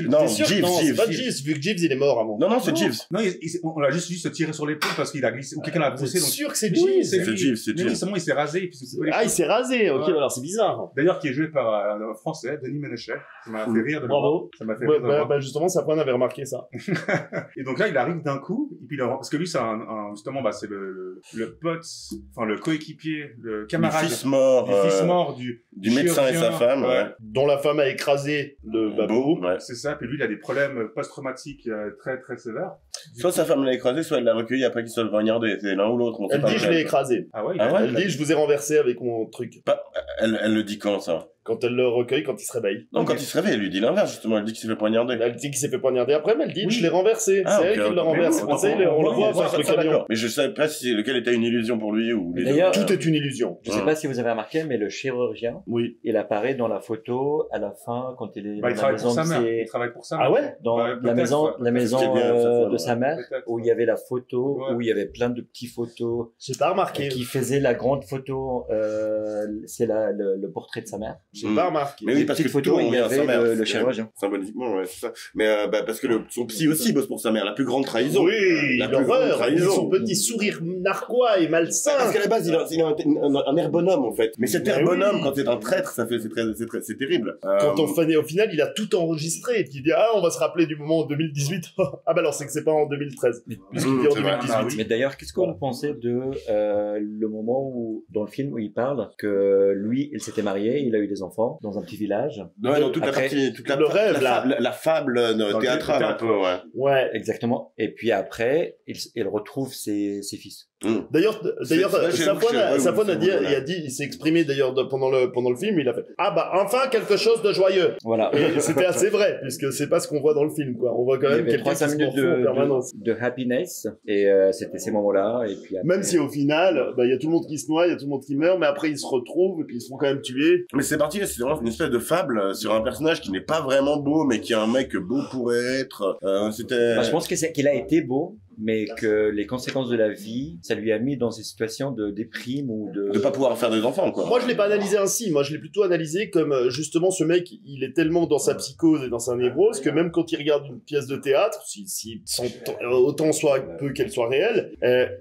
Speaker 1: Non, Jeeves.
Speaker 2: C'est pas Jeeves, vu que Jeeves il est mort avant.
Speaker 1: Non, c'est Jeeves.
Speaker 3: Non, on l'a juste vu se tirer sur l'épaule parce qu'il a glissé ou quelqu'un l'a poussé.
Speaker 2: C'est sûr que c'est Jeeves.
Speaker 1: C'est Jeeves.
Speaker 3: Mais seulement il s'est rasé.
Speaker 2: Il s'est rasé. Ok, alors c'est bizarre.
Speaker 3: D'ailleurs, qui est joué par un Français, Denis Ménochet. Ça m'a fait rire de le voir.
Speaker 2: Bravo.
Speaker 3: Ça m'a fait rire.
Speaker 2: Justement, Safwan avait remarqué ça.
Speaker 3: Et donc là, il arrive d'un coup, et puis parce que lui, c'est justement, c'est le pote, enfin le coéquipier, le camarade,
Speaker 1: du fils mort du médecin et sa femme,
Speaker 2: dont la femme a écrasé le babou.
Speaker 3: C'est ça. Puis lui, il a des problèmes post-traumatiques très très sévères.
Speaker 1: Soit sa femme l'a écrasé, soit elle l'a recueilli après qu'il soit poignardé. C'est l'un ou l'autre.
Speaker 2: Elle dit je l'ai écrasé.
Speaker 3: Ah ouais.
Speaker 2: Elle dit je vous ai renversé avec mon truc.
Speaker 1: Elle le dit quand ça?
Speaker 2: Quand elle le recueille, quand il se réveille.
Speaker 1: Non, quand il se réveille, elle lui dit l'inverse, justement. Elle dit qu'il s'est fait poignarder.
Speaker 2: Elle dit qu'il s'est fait poignarder après, mais elle dit je l'ai renversé. C'est elle qui le renverse. On le voit sur le camion.
Speaker 1: Mais je savais pas si lequel était une illusion pour lui ou les deux.
Speaker 4: D'ailleurs,
Speaker 2: tout est une illusion.
Speaker 4: Je sais pas si vous avez remarqué, mais le chirurgien, il apparaît dans la photo à la fin quand il est dans la maison de ses...
Speaker 3: Il travaille pour sa mère.
Speaker 2: Ah ouais?
Speaker 4: Dans la maison de sa mère, où il y avait la photo, où il y avait plein de petites photos.
Speaker 2: J'ai pas remarqué.
Speaker 4: Qui faisait la grande photo, c'est le portrait de sa mère.
Speaker 2: J'ai pas remarqué.
Speaker 1: Mais oui, parce que
Speaker 4: photo, il y avait le chirurgien.
Speaker 1: Symboliquement, ouais, c'est ça. Mais parce que son psy aussi bosse pour sa mère. La plus grande trahison.
Speaker 2: Oui, l'horreur. Son petit sourire narquois et malsain.
Speaker 1: Parce qu'à la base, il a un air bonhomme, en fait. Mais cet air bonhomme, quand c'est un traître, c'est terrible.
Speaker 2: Quand au final, il a tout enregistré. Et puis il dit, on va se rappeler du moment en 2018. Alors c'est que c'est pas en 2013. Puisqu'il dit en 2018.
Speaker 4: Mais d'ailleurs, qu'est-ce que vous pensez de le moment où, dans le film, où il parle que lui, il s'était marié, il a eu des enfants dans un petit village.
Speaker 1: Ouais, dans toute la partie, la fable théâtrale un peu,
Speaker 4: ouais. Exactement. Et puis après, il retrouve ses fils.
Speaker 2: D'ailleurs, Safwan a dit,
Speaker 1: voilà.
Speaker 2: il s'est exprimé d'ailleurs pendant le film, il a fait ah bah enfin quelque chose de joyeux.
Speaker 4: Voilà.
Speaker 2: Et c'était assez vrai puisque c'est pas ce qu'on voit dans le film quoi. On voit quand
Speaker 4: Il y
Speaker 2: même
Speaker 4: avait
Speaker 2: quelqu'un qui
Speaker 4: 3-5
Speaker 2: se
Speaker 4: minutes
Speaker 2: morfond en permanence.
Speaker 4: de happiness et c'était ces moments-là et puis après...
Speaker 2: Même si au final, bah il y a tout le monde qui se noie, il y a tout le monde qui meurt, mais après ils se retrouvent et puis ils se font quand même tuer.
Speaker 1: Mais c'est parti, c'est vraiment une espèce de fable sur un personnage qui n'est pas vraiment beau, mais qui est un mec que beau pourrait être. C'était...
Speaker 4: Bah, je pense que qu'il a été beau, mais que les conséquences de la vie, ça lui a mis dans ces situations de déprime ou
Speaker 1: de pas pouvoir faire des enfants, quoi.
Speaker 2: Moi, je l'ai pas analysé ainsi. Moi, je l'ai plutôt analysé comme justement ce mec, il est tellement dans sa psychose et dans sa névrose que même quand il regarde une pièce de théâtre, autant soit peu qu'elle soit réelle,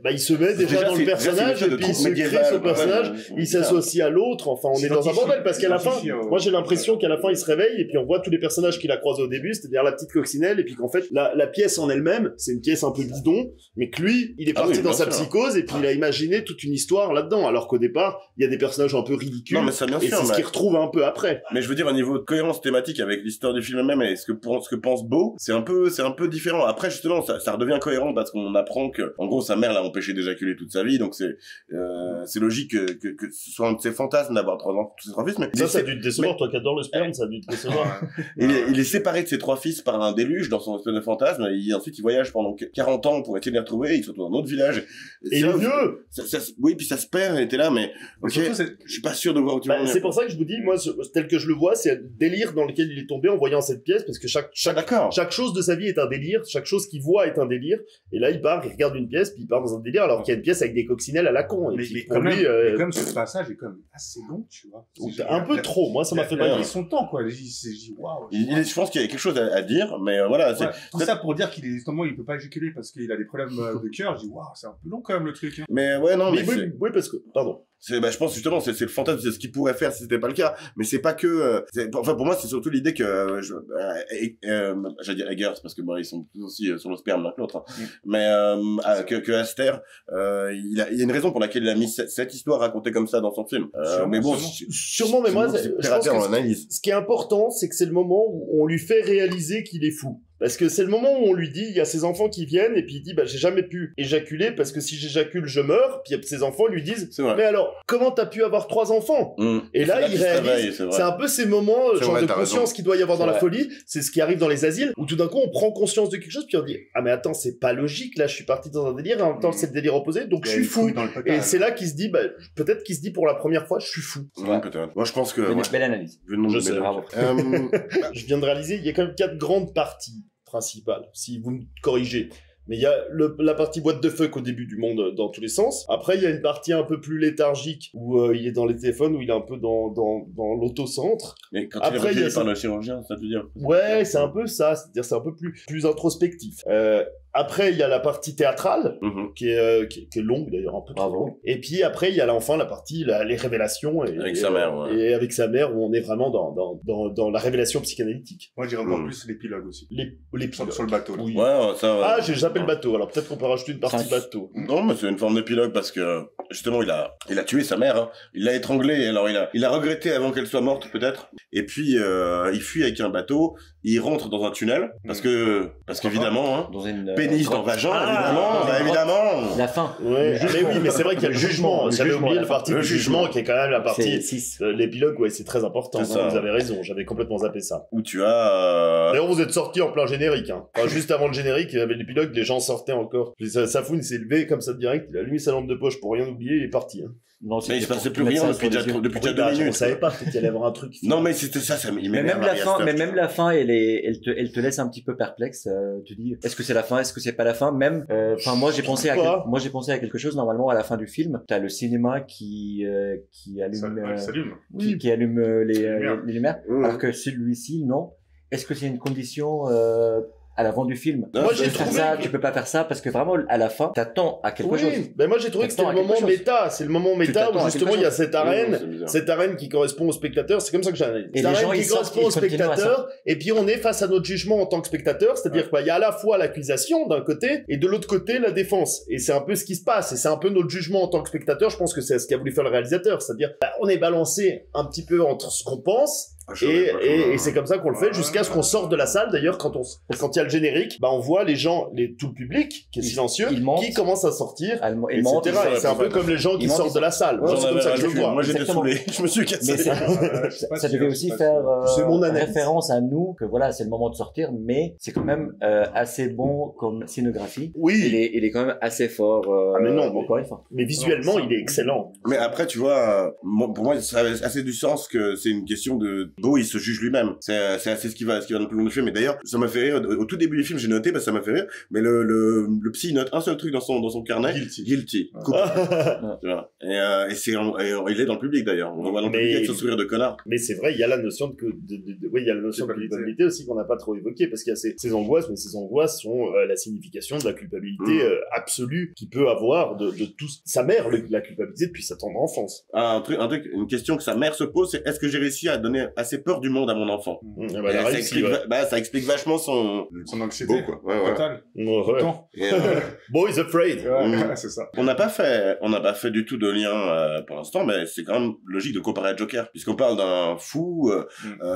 Speaker 2: bah il se met déjà dans le personnage et puis il se crée son personnage, il s'associe à l'autre. Enfin, on est dans un bordel parce qu'à la fin, moi j'ai l'impression qu'à la fin il se réveille et puis on voit tous les personnages qu'il a croisés au début, c'est-à-dire la petite coccinelle et puis qu'en fait la pièce en elle-même, c'est une pièce un peu bidon, mais que lui, il est parti dans sa psychose et puis il a imaginé toute une histoire là-dedans, alors qu'au départ, il y a des personnages un peu ridicules.
Speaker 1: Non, mais ça, bien
Speaker 2: et
Speaker 1: sûr,
Speaker 2: c'est ce qu'il retrouve un peu après.
Speaker 1: Mais je veux dire, au niveau de cohérence thématique avec l'histoire du film même et ce que pense Beau, c'est un peu différent. Après, justement, ça redevient cohérent parce qu'on apprend que, en gros, sa mère l'a empêché d'éjaculer toute sa vie, donc c'est logique que ce soit un de ses fantasmes d'avoir tous ses 3 fils, mais...
Speaker 2: Ça a dû te décevoir, toi qui adore le sperme, ça a dû te décevoir.
Speaker 1: Il est séparé de ses 3 fils par un déluge dans son espèce de fantasme, et ensuite il voyage pendant 40 ans pour essayer de les retrouver, il se retrouve dans un autre village.
Speaker 2: Et il est vieux!
Speaker 1: Oui, puis ça se perd, et t'es là, mais, ok, je suis pas sûr de voir où tu vas.
Speaker 2: C'est pour ça que je vous dis, moi, tel que je le vois, c'est un délire dans lequel il est tombé en voyant cette pièce, parce que chaque chose de sa vie est un délire, chaque chose qu'il voit est un délire, et là, il regarde une pièce, puis il part dans un délire, alors qu'il y a une pièce avec des coccinelles à la con. Et
Speaker 3: mais
Speaker 2: puis,
Speaker 3: quand même, ce passage est quand même assez long, tu vois.
Speaker 2: Un peu trop, moi, ça m'a fait mal.
Speaker 3: Il son temps, quoi. Je dis, waouh.
Speaker 1: Je pense qu'il y a quelque chose à dire, mais voilà.
Speaker 3: Tout ça pour dire qu'il il peut pas éjaculer parce qu'il a des problèmes de cœur. Je dis, waouh, c'est un peu long quand même le truc.
Speaker 1: Mais ouais, non, mais
Speaker 2: oui, parce que, pardon.
Speaker 1: Je pense justement c'est le fantasme, c'est ce qu'il pourrait faire si c'était pas le cas, mais c'est pas que enfin pour moi c'est surtout l'idée que j'allais dire Eggers parce que bon ils sont tous aussi sur le sperme l'un que l'autre, hein. Mais que Aster il y a une raison pour laquelle il a mis cette histoire racontée comme ça dans son film. Mais bon
Speaker 2: sûrement, mais moi je pense que ce qui est important c'est que c'est le moment où on lui fait réaliser qu'il est fou. Parce que c'est le moment où on lui dit, il y a ses enfants qui viennent, et puis il dit, bah, j'ai jamais pu éjaculer, parce que si j'éjacule, je meurs, puis ses enfants lui disent, mais alors, comment t'as pu avoir 3 enfants? Et là, il réalise, c'est un peu ces moments, genre de conscience qu'il doit y avoir dans la folie, c'est ce qui arrive dans les asiles, où tout d'un coup, on prend conscience de quelque chose, puis on dit, ah, mais attends, c'est pas logique, là, je suis parti dans un délire, et en même temps, c'est le délire opposé, donc je suis fou. Et c'est là qu'il se dit, bah, peut-être qu'il se dit pour la première fois, je suis fou.
Speaker 1: Peut-être. Moi, je pense que...
Speaker 4: Belle analyse.
Speaker 2: Je sais.
Speaker 4: Bravo.
Speaker 2: Je viens de réaliser, il y a quand même 4 grandes parties principale, si vous me corrigez. Mais il y a la partie what the fuck au début du monde dans tous les sens. Après, il y a une partie un peu plus léthargique où il est dans les téléphones, où il est un peu dans l'autocentre.
Speaker 1: Mais quand il est recueilli par le chirurgien, ça veut dire?
Speaker 2: Ouais, c'est un peu ça. C'est-à-dire, c'est un peu plus introspectif. Après, il y a la partie théâtrale, qui est longue d'ailleurs, un peu trop longue. Et puis après, il y a enfin la partie, les révélations.
Speaker 1: Avec sa mère, ouais.
Speaker 2: Et avec sa mère, où on est vraiment dans la révélation psychanalytique.
Speaker 3: Moi, je dirais encore plus l'épilogue aussi.
Speaker 2: L'épilogue.
Speaker 3: Sur le bateau.
Speaker 2: Oui.
Speaker 1: Ouais, ça...
Speaker 2: Ah, j'appelle bateau. Alors peut-être qu'on peut rajouter une partie bateau.
Speaker 1: Non, mais c'est une forme d'épilogue parce que, justement, il a tué sa mère, hein. Il l'a étranglée, alors il a regretté avant qu'elle soit morte, peut-être. Et puis, il fuit avec un bateau, il rentre dans un tunnel, parce qu'évidemment, hein.
Speaker 4: Dans une...
Speaker 1: pénis dans le vagin, évidemment.
Speaker 4: La fin.
Speaker 2: Ouais, mais oui, mais c'est vrai qu'il y a le jugement. J'avais oublié la partie du jugement qui est quand même la partie. L'épilogue, ouais, c'est très important. Hein, vous avez raison, j'avais complètement zappé ça.
Speaker 1: Où tu as.
Speaker 2: D'ailleurs, vous êtes sortis en plein générique. Hein. Enfin, juste avant le générique, il y avait l'épilogue, les gens sortaient encore. Safoun s'est levé comme ça direct, il a allumé sa lampe de poche pour rien oublier, il est parti. Hein.
Speaker 4: Non,
Speaker 1: mais il se passait plus rien depuis déjà 2 minutes.
Speaker 2: On savait pas, peut-être qu'il allait y avoir un truc.
Speaker 1: Non, mais c'était ça
Speaker 4: mais même la fin, elle te laisse un petit peu perplexe. Tu dis, est-ce que c'est la fin, est-ce que c'est pas la fin? Même, moi j'ai pensé à quelque chose. Normalement, à la fin du film, t'as le cinéma qui allume, qui allume les lumières, alors que celui-ci, non. Est-ce que c'est une condition à l'avant du film?
Speaker 2: Moi j'ai trouvé
Speaker 4: ça, tu peux pas faire ça parce que vraiment à la fin t'attends à quelque chose.
Speaker 2: Ben moi j'ai trouvé que c'était le moment méta, c'est le moment méta où justement il y a cette arène qui correspond au spectateur, c'est comme ça que j'analyse. Cette arène qui correspond au spectateur et puis on est face à notre jugement en tant que spectateur, c'est-à-dire qu'il y a à la fois l'accusation d'un côté et de l'autre côté la défense, et c'est un peu ce qui se passe et c'est un peu notre jugement en tant que spectateur. Je pense que c'est ce qu'a voulu faire le réalisateur, c'est-à-dire on est balancé un petit peu entre ce qu'on pense Et c'est comme ça qu'on le fait jusqu'à ce qu'on sorte de la salle. D'ailleurs, quand il y a le générique, bah on voit les gens, tout le public qui est silencieux, qui commence à sortir, etc. C'est un peu comme les gens qui sortent de la salle.
Speaker 1: Ouais,
Speaker 2: c'est comme ça que je le vois.
Speaker 1: Moi j'étais saoulé, je me suis cassé.
Speaker 4: Mais ça devait aussi faire référence à nous que voilà, c'est le moment de sortir, mais c'est quand même assez bon comme scénographie.
Speaker 2: Oui.
Speaker 4: Il est quand même assez fort.
Speaker 2: Mais non,
Speaker 4: encore une fois.
Speaker 2: Mais visuellement, il est excellent.
Speaker 1: Mais après, tu vois, pour moi, ça a assez du sens que c'est une question de Beau, il se juge lui-même. C'est assez ce qui va dans le plus long du film. Et d'ailleurs, ça m'a fait rire. Au tout début du film, j'ai noté, parce que ça m'a fait rire. Mais le psy note un seul truc dans son carnet. Guilty. Coupé. Tu vois. Et il est dans le public d'ailleurs. On voit dans le public avec son sourire de connard.
Speaker 2: Mais c'est vrai, il y a la notion de culpabilité aussi qu'on n'a pas trop évoquée, parce qu'il y a ces angoisses, mais ces angoisses sont la signification de la culpabilité absolue qu'il peut avoir de tout. Sa mère, la culpabilité depuis sa tendre enfance.
Speaker 1: Une question que sa mère se pose, c'est est-ce que j'ai réussi à donner assez peur du monde à mon enfant? Ça explique vachement son
Speaker 3: anxiété.
Speaker 1: Beau, quoi.
Speaker 3: Totale.
Speaker 2: Boys afraid.
Speaker 3: C'est ça.
Speaker 1: On n'a pas fait du tout de lien pour l'instant, mais c'est quand même logique de comparer à Joker, puisqu'on parle d'un fou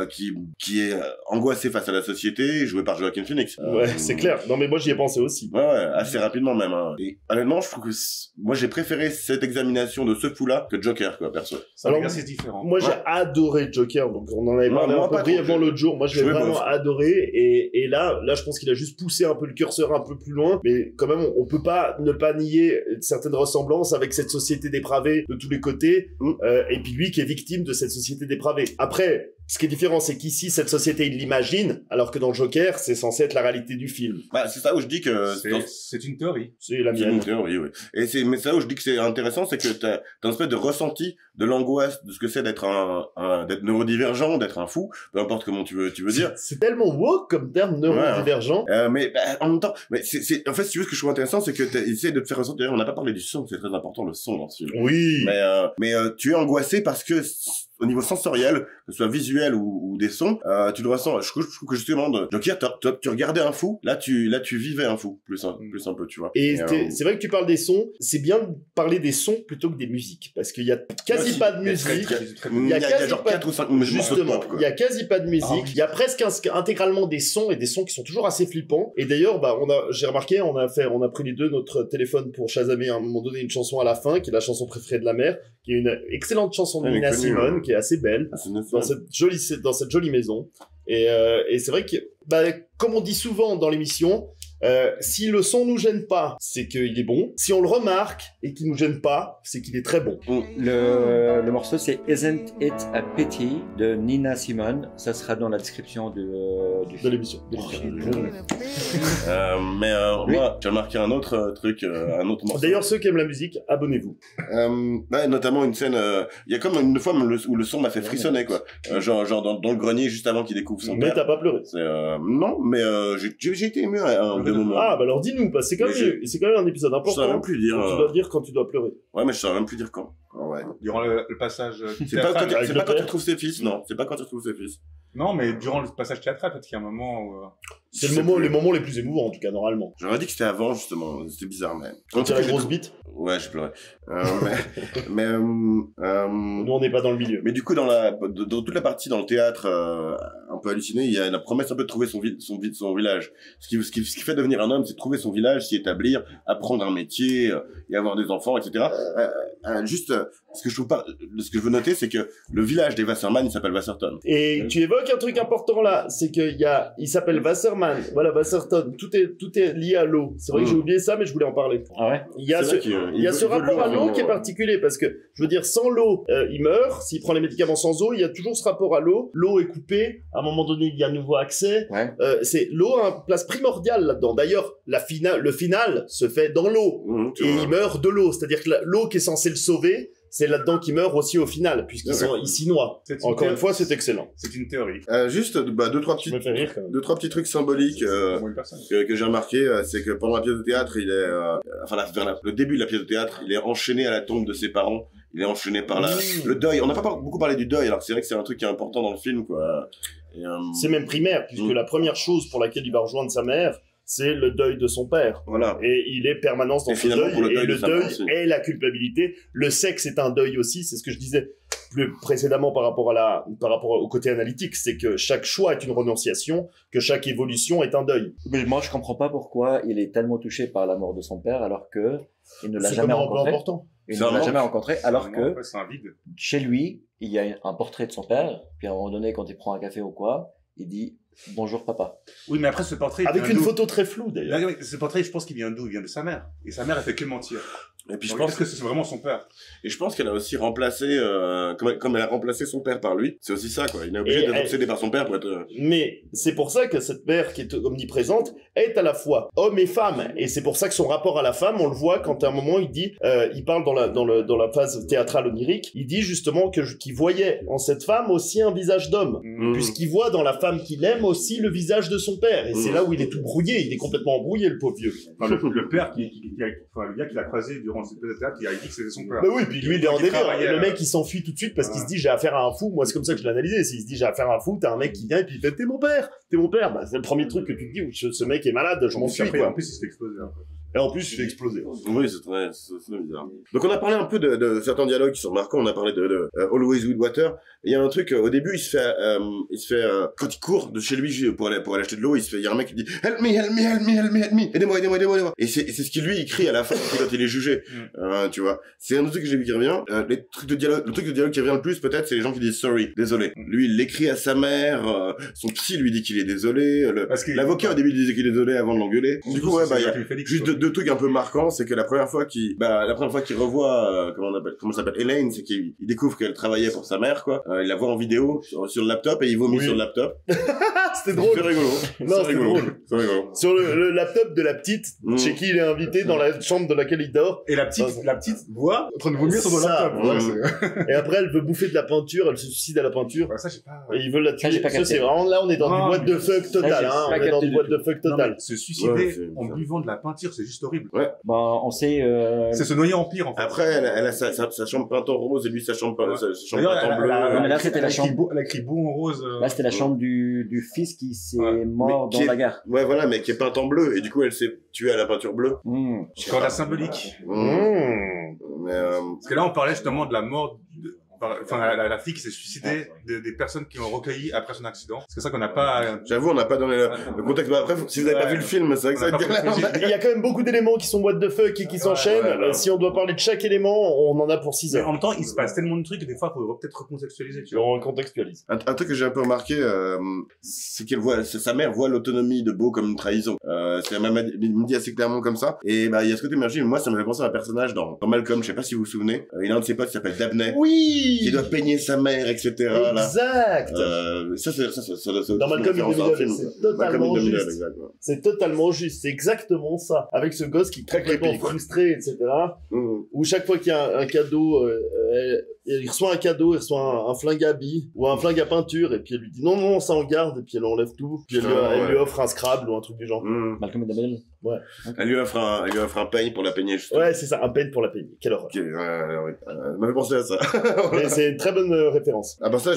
Speaker 1: qui est angoissé face à la société, joué par Joaquin Phoenix.
Speaker 2: C'est clair. Non mais moi j'y ai pensé aussi.
Speaker 1: Assez rapidement même. Hein. Et honnêtement, je trouve que moi j'ai préféré cette examination de ce fou-là que Joker, quoi, perso.
Speaker 3: Alors c'est différent.
Speaker 2: Moi j'ai adoré Joker, donc on en avait parlé un peu brièvement l'autre jour. Moi je l'ai vraiment adoré, et là je pense qu'il a juste poussé un peu le curseur un peu plus loin, mais quand même on peut pas ne pas nier certaines ressemblances avec cette société dépravée de tous les côtés, et puis lui qui est victime de cette société dépravée. Après, ce qui est différent, c'est qu'ici, cette société, il l'imagine, alors que dans Joker, c'est censé être la réalité du film.
Speaker 1: C'est ça où je dis que...
Speaker 3: C'est une théorie.
Speaker 2: C'est la mienne.
Speaker 1: C'est une théorie, oui. Mais ça où je dis que c'est intéressant, c'est que t'as une espèce de ressenti de l'angoisse de ce que c'est d'être d'être neurodivergent, d'être un fou, peu importe comment tu veux dire.
Speaker 2: C'est tellement woke comme terme, neurodivergent.
Speaker 1: Mais en même temps, en fait, si tu veux, ce que je trouve intéressant, c'est que t'essaies de te faire ressentir. On n'a pas parlé du son, c'est très important, le son dans ce film.
Speaker 2: Oui.
Speaker 1: Mais tu es angoissé parce que au niveau sensoriel, que ce soit visuel ou des sons, tu le ressens. Je trouve que justement, Joker, tu regardais un fou, là tu vivais un fou, plus un peu, tu vois.
Speaker 2: Et c'est vrai que tu parles des sons, c'est bien de parler des sons plutôt que des musiques, parce qu'il y a quasi pas de musique.
Speaker 1: Il y a genre 4 ou 5
Speaker 2: justement, il y a quasi pas de musique. Il y a presque intégralement des sons, et des sons qui sont toujours assez flippants. Et d'ailleurs, j'ai remarqué, on a pris les deux notre téléphone pour chasamer à un moment donné une chanson à la fin, qui est la chanson préférée de la mère, qui est une excellente chanson de Nina Simone, qui est assez belle, dans cette jolie maison. Et c'est vrai que, comme on dit souvent dans l'émission, si le son nous gêne pas, c'est qu'il est bon. Si on le remarque et qu'il nous gêne pas, c'est qu'il est très bon.
Speaker 4: Le morceau, c'est Isn't It a Pity de Nina Simone. Ça sera dans la description de
Speaker 2: l'émission.
Speaker 1: Moi, j'ai remarqué un autre truc, un autre morceau.
Speaker 2: D'ailleurs, ceux qui aiment la musique, abonnez-vous.
Speaker 1: Notamment une scène, il y a comme une fois où le son m'a fait frissonner, quoi. Genre dans le grenier juste avant qu'il découvre son père.
Speaker 2: Mais t'as pas pleuré.
Speaker 1: Non, mais j'ai été ému de moment.
Speaker 2: Ah, alors dis-nous, parce que c'est quand même un épisode important.
Speaker 1: Je saurais même plus dire.
Speaker 2: Tu dois dire quand tu dois pleurer.
Speaker 1: Ouais, mais je saurais même plus dire quand. Ouais.
Speaker 3: Durant le passage
Speaker 1: c'est pas quand tu retrouves ses fils, non. C'est pas quand tu retrouves ses fils.
Speaker 3: Non, mais durant le passage théâtral, peut-être qu'il y a un moment où...
Speaker 2: C'est les moments les plus émouvants, en tout cas, normalement.
Speaker 1: J'aurais dit que c'était avant, justement. C'était bizarre, mais...
Speaker 2: Quand tu as la grosse bite?
Speaker 1: Ouais, j'ai pleuré.
Speaker 2: Nous, on n'est pas dans le milieu.
Speaker 1: Mais du coup, dans toute la partie dans le théâtre, un peu halluciné, il y a la promesse un peu de trouver son village. Ce qui fait devenir un homme, c'est de trouver son village, s'y établir, apprendre un métier, et avoir des enfants, etc. Ce que je veux noter, c'est que le village des Wasserman, il s'appelle Wasserton.
Speaker 2: Et tu évoques un truc important là, c'est il s'appelle Wasserman. Voilà, Wasserton. Tout est lié à l'eau. C'est vrai que j'ai oublié ça, mais je voulais en parler.
Speaker 4: Ah ouais?
Speaker 2: Il y a ce rapport à l'eau qui est particulier, parce que, je veux dire, sans l'eau, il meurt. S'il prend les médicaments sans eau, il y a toujours ce rapport à l'eau. L'eau est coupée. À un moment donné, il y a un nouveau accès. Ouais. L'eau a une place primordiale là-dedans. D'ailleurs, le final se fait dans l'eau. Et il meurt de l'eau. C'est-à-dire que l'eau qui est censée le sauver, c'est là-dedans qu'il meurt aussi au final, puisqu'ils s'y noient. Encore une fois, c'est excellent.
Speaker 3: C'est une théorie.
Speaker 1: Juste, deux, trois petits trucs symboliques, que j'ai remarqué, c'est que pendant la pièce de théâtre, il est, vers le début de la pièce de théâtre, il est enchaîné à la tombe de ses parents. Il est enchaîné par le deuil. On n'a pas beaucoup parlé du deuil, alors c'est vrai que c'est un truc qui est important dans le film, quoi.
Speaker 2: C'est même primaire, puisque la première chose pour laquelle il va rejoindre sa mère, c'est le deuil de son père.
Speaker 1: Voilà.
Speaker 2: Et il est permanence dans ce deuil. Et le deuil est la culpabilité. Le sexe est un deuil aussi, c'est ce que je disais plus précédemment par rapport au côté analytique, c'est que chaque choix est une renonciation, que chaque évolution est un deuil.
Speaker 4: Mais moi, je comprends pas pourquoi il est tellement touché par la mort de son père alors que il ne l'a
Speaker 2: C'est
Speaker 4: jamais
Speaker 2: vraiment
Speaker 4: rencontré.
Speaker 2: important.
Speaker 4: Il
Speaker 1: C'est
Speaker 4: ne
Speaker 1: un
Speaker 4: l'a
Speaker 1: manque.
Speaker 4: jamais rencontré alors que
Speaker 3: C'est un vide.
Speaker 4: chez lui, il y a un portrait de son père. Puis à un moment donné, quand il prend un café ou quoi, il dit bonjour papa.
Speaker 3: Oui, mais après, ce portrait. il
Speaker 2: Avec
Speaker 3: vient
Speaker 2: une
Speaker 3: d'où
Speaker 2: photo très floue d'ailleurs.
Speaker 3: Là, ce portrait, je pense qu'il vient d'où? Il vient de sa mère. Et sa mère, elle fait que mentir.
Speaker 1: Et puis je
Speaker 3: Donc,
Speaker 1: pense
Speaker 3: est-ce que c'est vraiment son père?
Speaker 1: Et je pense qu'elle a aussi remplacé, comme elle a remplacé son père par lui, c'est aussi ça, quoi. Il est obligé
Speaker 2: Et
Speaker 1: d'être
Speaker 2: elle-
Speaker 1: obsédé par son père pour être...
Speaker 2: Mais c'est pour ça que cette mère qui est omniprésente est à la fois homme et femme. Et c'est pour ça que son rapport à la femme, on le voit quand à un moment il dit, il parle dans la phase théâtrale onirique, il dit justement qu'il voyait en cette femme aussi un visage d'homme.
Speaker 1: Mmh.
Speaker 2: Puisqu'il voit dans la femme qu'il aime aussi le visage de son père. Et c'est là où il est tout brouillé, il est complètement embrouillé le pauvre vieux.
Speaker 3: Enfin, le père le gars qui l'a croisé durant cette pièce de théâtre, il a dit que c'était son père.
Speaker 2: Bah oui, puis lui il est en
Speaker 3: Il
Speaker 2: délire.
Speaker 3: travaillait,
Speaker 2: Le mec il s'enfuit tout de suite parce qu'il se dit j'ai affaire à un fou. Moi c'est comme ça que je l'ai analysé. S'il se dit j'ai affaire à un fou, t'as un mec qui vient et puis il fait t'es mon père. Bah c'est le premier truc que tu te dis, ce mec est malade, je m'en
Speaker 3: Puis
Speaker 2: suis
Speaker 3: après,
Speaker 2: quoi.
Speaker 3: en plus, il se fait exploser. Après.
Speaker 2: Et en plus il fait exploser.
Speaker 1: Oui, c'est bizarre. Donc on a parlé un peu de certains dialogues qui sont marquants, on a parlé de Always with Water. Il y a un truc, au début, il se fait, quand il court de chez lui pour aller acheter de l'eau, il y a un mec qui dit help me, help me, help me, help me, help me, aidez-moi. Et c'est ce qu'il lui crie à la fin quand il est jugé. Tu vois. C'est un autre truc que j'ai vu qui revient. Le truc de dialogue qui revient le plus, peut-être, c'est les gens qui disent sorry, désolé. Lui, il l'écrit à sa mère, son psy lui dit qu'il est désolé, l'avocat au début il disait qu'il est désolé avant de l'engueuler. Du coup, ouais, bah, il y a juste deux trucs un peu marquants, c'est que la première fois qu'il revoit, comment ça s'appelle, Elaine, c'est qu'il découvre qu'elle travaillait pour sa mère, quoi. Il la voit en vidéo sur le laptop et il vomit sur le laptop.
Speaker 2: C'était drôle.
Speaker 1: C'est rigolo.
Speaker 2: Non, c'était drôle.
Speaker 1: C'est rigolo.
Speaker 2: Sur le laptop de la petite, chez qui il est invité dans la chambre de laquelle il dort.
Speaker 3: Et la petite voit en train de vomir sur le
Speaker 2: Ça,
Speaker 3: laptop. Ouais,
Speaker 2: Et après, elle veut bouffer de la peinture, elle se suicide à la peinture.
Speaker 3: ça, j'ai pas.
Speaker 2: Et ils veulent la tuer.
Speaker 4: j'ai pas
Speaker 2: Ça,
Speaker 4: capté.
Speaker 2: c'est vraiment, là, on est dans
Speaker 3: Non,
Speaker 2: du what
Speaker 3: mais
Speaker 2: the fuck total,
Speaker 4: j'ai
Speaker 2: hein.
Speaker 4: pas
Speaker 2: On est dans
Speaker 4: capté
Speaker 2: du
Speaker 4: du
Speaker 2: what
Speaker 4: tout.
Speaker 2: the fuck
Speaker 3: Non,
Speaker 2: total.
Speaker 3: mais se suicider
Speaker 1: Ouais, c'est
Speaker 3: en
Speaker 1: bizarre.
Speaker 3: buvant de la peinture, c'est juste horrible.
Speaker 4: Bah, on sait.
Speaker 3: C'est se noyer en pire, en fait.
Speaker 1: Après, elle a sa chambre peinte en rose et lui sa chambre peinte
Speaker 3: D'ailleurs,
Speaker 1: en bleu.
Speaker 4: mais là, c'était la chambre.
Speaker 3: Elle a écrit beau en rose.
Speaker 4: Là, c'était la chambre du fils qui s'est
Speaker 3: Ouais.
Speaker 4: mort
Speaker 1: Mais
Speaker 4: dans
Speaker 1: qui
Speaker 4: la
Speaker 1: est-
Speaker 4: gare.
Speaker 1: Ouais, voilà, mais qui est peinte en bleu et du coup elle s'est tuée à la peinture bleue.
Speaker 3: Quand la symbolique.
Speaker 1: Mais
Speaker 3: Parce que là, on parlait justement de la mort, enfin, la fille qui s'est suicidée, des personnes qui l'ont recueillie après son accident. C'est ça qu'on n'a pas.
Speaker 1: j'avoue, on n'a pas donné le contexte. Mais après, si vous avez pas
Speaker 3: Ouais.
Speaker 1: vu le film, c'est vrai que ça
Speaker 3: On n'a
Speaker 1: va être
Speaker 3: pas
Speaker 1: galère.
Speaker 3: précisé.
Speaker 2: Il y a quand même beaucoup d'éléments qui sont what the fuck et qui s'enchaînent.
Speaker 1: ouais.
Speaker 2: Si on doit parler de chaque élément, on en a pour 6
Speaker 3: Mais
Speaker 2: heures.
Speaker 3: en même temps, il se passe tellement de trucs que des fois, il faut peut-être recontextualiser, tu
Speaker 2: Tu
Speaker 3: vois.
Speaker 2: on contextualise.
Speaker 1: Un truc que j'ai un peu remarqué, c'est sa mère voit l'autonomie de Beau comme une trahison. Elle me dit assez clairement comme ça. Et bah, il y a ce côté émergé. Moi, ça me fait penser à un personnage dans Malcolm, je sais pas si vous vous souvenez. Il y a un de ses potes qui s'appelle Dabney.
Speaker 2: Oui!
Speaker 1: Qui doit peigner sa mère, etc. Là.
Speaker 2: Exact!
Speaker 1: Ça,
Speaker 2: Dans Malcolm in the Middle, c'est totalement
Speaker 1: Malcolm in the Middle,
Speaker 2: juste.
Speaker 1: exact, ouais.
Speaker 2: C'est totalement juste. C'est exactement ça. Avec ce gosse qui est complètement
Speaker 1: creepy, quoi.
Speaker 2: frustré, etc.
Speaker 1: Mmh.
Speaker 2: Où chaque fois qu'il y a un cadeau, il reçoit un cadeau, il reçoit un flingue à billes ou un flingue à peinture, et puis elle lui dit non, ça en garde, et puis elle enlève tout, puis elle lui offre un Scrabble ou un truc du genre.
Speaker 1: Mmh.
Speaker 4: Malcolm in the Middle.
Speaker 1: Elle lui offre un peigne pour la peigner, justement.
Speaker 2: Ouais, c'est ça, un pen pour la peine. Quelle horreur.
Speaker 1: Ok, ouais. M'avait pensé à ça.
Speaker 2: Mais c'est une très bonne référence.
Speaker 1: Ah bah ça,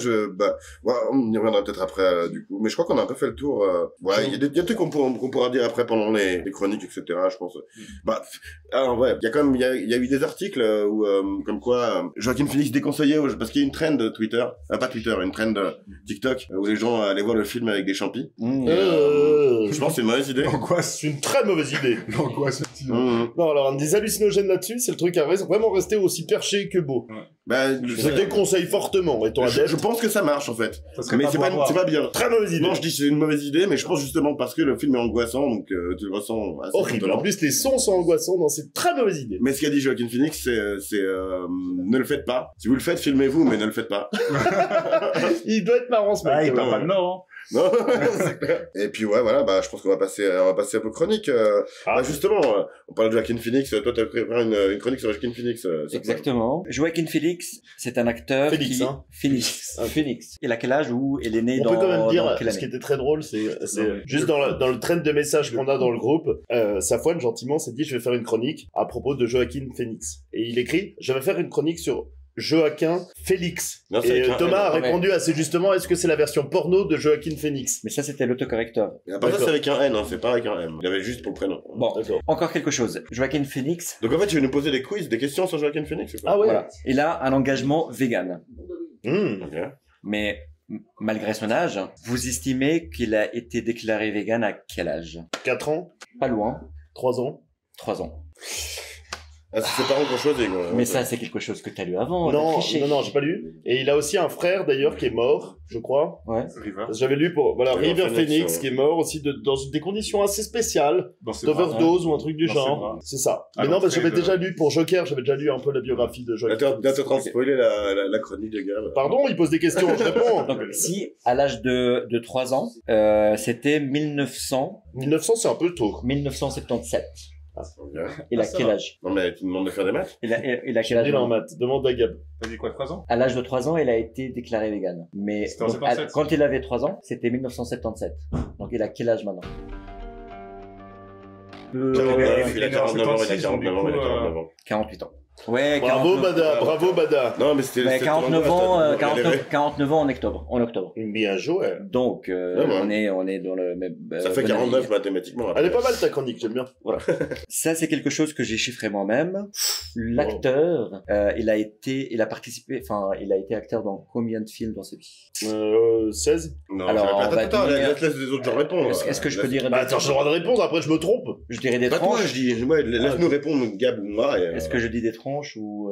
Speaker 1: on y reviendra peut-être après, du coup. Mais je crois qu'on a un peu fait le tour. Ouais, il y a des trucs qu'on pourra dire après pendant les chroniques, etc. Je pense. Bah, alors ouais, il y a quand même, il y a eu des articles où, comme quoi, Joaquin Phoenix déconseillait, parce qu'il y a une trend de Twitter, pas Twitter, une trend de TikTok, où les gens allaient voir le film avec des champis. Je pense que c'est une mauvaise idée.
Speaker 3: L'angoisse.
Speaker 2: C'est une très mauvaise idée.
Speaker 3: L'angoisse, effectivement.
Speaker 2: Non, alors, des hallucinogènes là-dessus, c'est le truc à vraiment rester aussi perché que beau.
Speaker 1: Bah,
Speaker 2: Je déconseille fortement, étant
Speaker 1: je
Speaker 2: adepte.
Speaker 1: pense que ça marche, en fait.
Speaker 3: Ça serait
Speaker 1: Mais
Speaker 3: pas
Speaker 1: c'est
Speaker 3: beau à voir.
Speaker 1: pas bien.
Speaker 2: Très mauvaise idée.
Speaker 1: Non, je dis que c'est une mauvaise idée, mais je pense justement parce que le film est angoissant, donc tu le ressens assez
Speaker 2: Horrible.
Speaker 1: fortement.
Speaker 2: En plus, les sons sont angoissants. Non, c'est une très mauvaise idée.
Speaker 1: Mais ce qu'a dit Joaquin Phoenix, c'est ne le faites pas. Si vous le faites, filmez-vous, mais ne le faites pas.
Speaker 2: Il doit être marrant, ce mec.
Speaker 3: Ah, il
Speaker 2: quand
Speaker 3: parle
Speaker 2: même.
Speaker 3: pas de mort,
Speaker 1: Non, c'est clair. Et puis ouais, voilà, bah je pense qu'on va passer un peu chronique. Bah, justement, on parle de Joaquin Phoenix. Toi, t'as préparé une chronique sur Joaquin Phoenix.
Speaker 4: Exactement. Joaquin Phoenix, c'est un acteur
Speaker 2: Félix,
Speaker 4: qui...
Speaker 2: hein.
Speaker 4: Phoenix.
Speaker 2: Ah.
Speaker 4: Phoenix. Il a quel âge où il est né
Speaker 2: On
Speaker 4: dans...
Speaker 2: peut quand même
Speaker 4: dans
Speaker 2: dire,
Speaker 4: quelle
Speaker 2: ce qui
Speaker 4: année
Speaker 2: était très drôle, c'est
Speaker 3: Non,
Speaker 2: juste dans le trend de messages qu'on a dans le groupe, Safwan, gentiment, s'est dit, je vais faire une chronique à propos de Joaquin Phoenix. Et il écrit, je vais faire une chronique sur Joaquin Félix.
Speaker 1: Non, c'est
Speaker 2: Et
Speaker 1: avec un
Speaker 2: Thomas a
Speaker 4: N, ouais.
Speaker 2: répondu assez justement, est-ce que c'est la version porno de Joaquin Phoenix?
Speaker 4: Mais ça, c'était l'autocorrecteur.
Speaker 1: Et après ça,
Speaker 2: D'accord.
Speaker 1: c'est avec un N, hein, c'est pas avec un M. Il y avait juste pour le prénom.
Speaker 4: Bon,
Speaker 2: D'accord.
Speaker 4: encore quelque chose. Joaquin Phoenix,
Speaker 1: Donc en fait, tu veux nous poser des quiz, des questions sur Joaquin Phoenix, c'est quoi?
Speaker 2: Ah ouais.
Speaker 4: voilà. Il a un engagement vegan.
Speaker 1: Ok.
Speaker 4: Mais malgré son âge, vous estimez qu'il a été déclaré vegan à quel âge?
Speaker 2: 4 ans,
Speaker 4: Pas loin,
Speaker 2: 3 ans.
Speaker 4: 3 ans.
Speaker 1: Ah, c'est ses parents qui ont choisi, quoi.
Speaker 4: Mais ça, c'est quelque chose que t'as lu avant. t'as
Speaker 2: Non,
Speaker 4: triché.
Speaker 2: non, j'ai pas lu. Et il a aussi un frère d'ailleurs qui est mort, je crois.
Speaker 4: Ouais.
Speaker 3: River.
Speaker 2: Parce que j'avais lu pour
Speaker 1: River
Speaker 2: River
Speaker 1: Phoenix,
Speaker 2: Phoenix qui est mort aussi dans des conditions assez spéciales,
Speaker 3: Dans ses bras.
Speaker 2: d'overdose ou un truc du
Speaker 3: Dans ses
Speaker 2: genre.
Speaker 3: bras.
Speaker 2: C'est ça.
Speaker 3: À
Speaker 2: Mais non, parce que
Speaker 3: l'entrée
Speaker 2: j'avais
Speaker 3: de-
Speaker 2: déjà lu pour Joker, j'avais déjà lu un peu la biographie de
Speaker 1: Là,
Speaker 2: Joker.
Speaker 1: t'es en train de spoiler la chronique de Gab.
Speaker 2: Pardon, il pose des questions, je réponds.
Speaker 4: Donc, si à l'âge de 3 ans, c'était 1977.
Speaker 1: Ok.
Speaker 4: Il a
Speaker 3: ça
Speaker 4: quel
Speaker 3: va.
Speaker 4: âge?
Speaker 1: Non, mais tu me demandes de faire des maths?
Speaker 4: Il a quel âge?
Speaker 2: Il est en maths, demande à Gab.
Speaker 3: T'as dit quoi, 3 ans?
Speaker 4: À l'âge de 3 ans, il a été déclaré vegan. Mais
Speaker 3: C'était en
Speaker 4: donc,
Speaker 3: 77.
Speaker 4: quand il avait 3 ans, c'était 1977. Donc il a quel âge maintenant?
Speaker 1: 49, il a 49 ans, il a
Speaker 3: 76,
Speaker 1: 49 ans, il a
Speaker 3: du coup,
Speaker 1: 49 ans.
Speaker 4: 48 ans. Ouais,
Speaker 2: Bravo
Speaker 4: 49,
Speaker 2: Bada, bravo Bada.
Speaker 1: Non, mais c'était...
Speaker 4: mais
Speaker 1: c'était
Speaker 4: 49
Speaker 1: ton
Speaker 4: ans,
Speaker 1: endroit,
Speaker 4: 49 ans en octobre.
Speaker 2: Bien joué.
Speaker 4: Donc,
Speaker 1: Ouais, ouais.
Speaker 4: on est dans le même.
Speaker 1: Ça fait 49 mathématiquement. après.
Speaker 2: Elle est pas mal ta chronique, j'aime bien.
Speaker 4: Ça, c'est quelque chose que j'ai chiffré moi-même. L'acteur, il a été acteur dans combien de films dans sa vie?
Speaker 2: 16.
Speaker 1: Non,
Speaker 4: Alors, on va
Speaker 1: attends,
Speaker 4: dire-
Speaker 1: laisse les autres gens répondre.
Speaker 4: Est-ce que je peux dire
Speaker 2: Bah attends, j'ai le droit de répondre, après je me trompe.
Speaker 4: Je dirais des
Speaker 1: Pas toi,
Speaker 4: tranches.
Speaker 1: je dis, ouais, laisse-nous répondre, Gab ou moi. et,
Speaker 4: Est-ce que je dis des tranches ou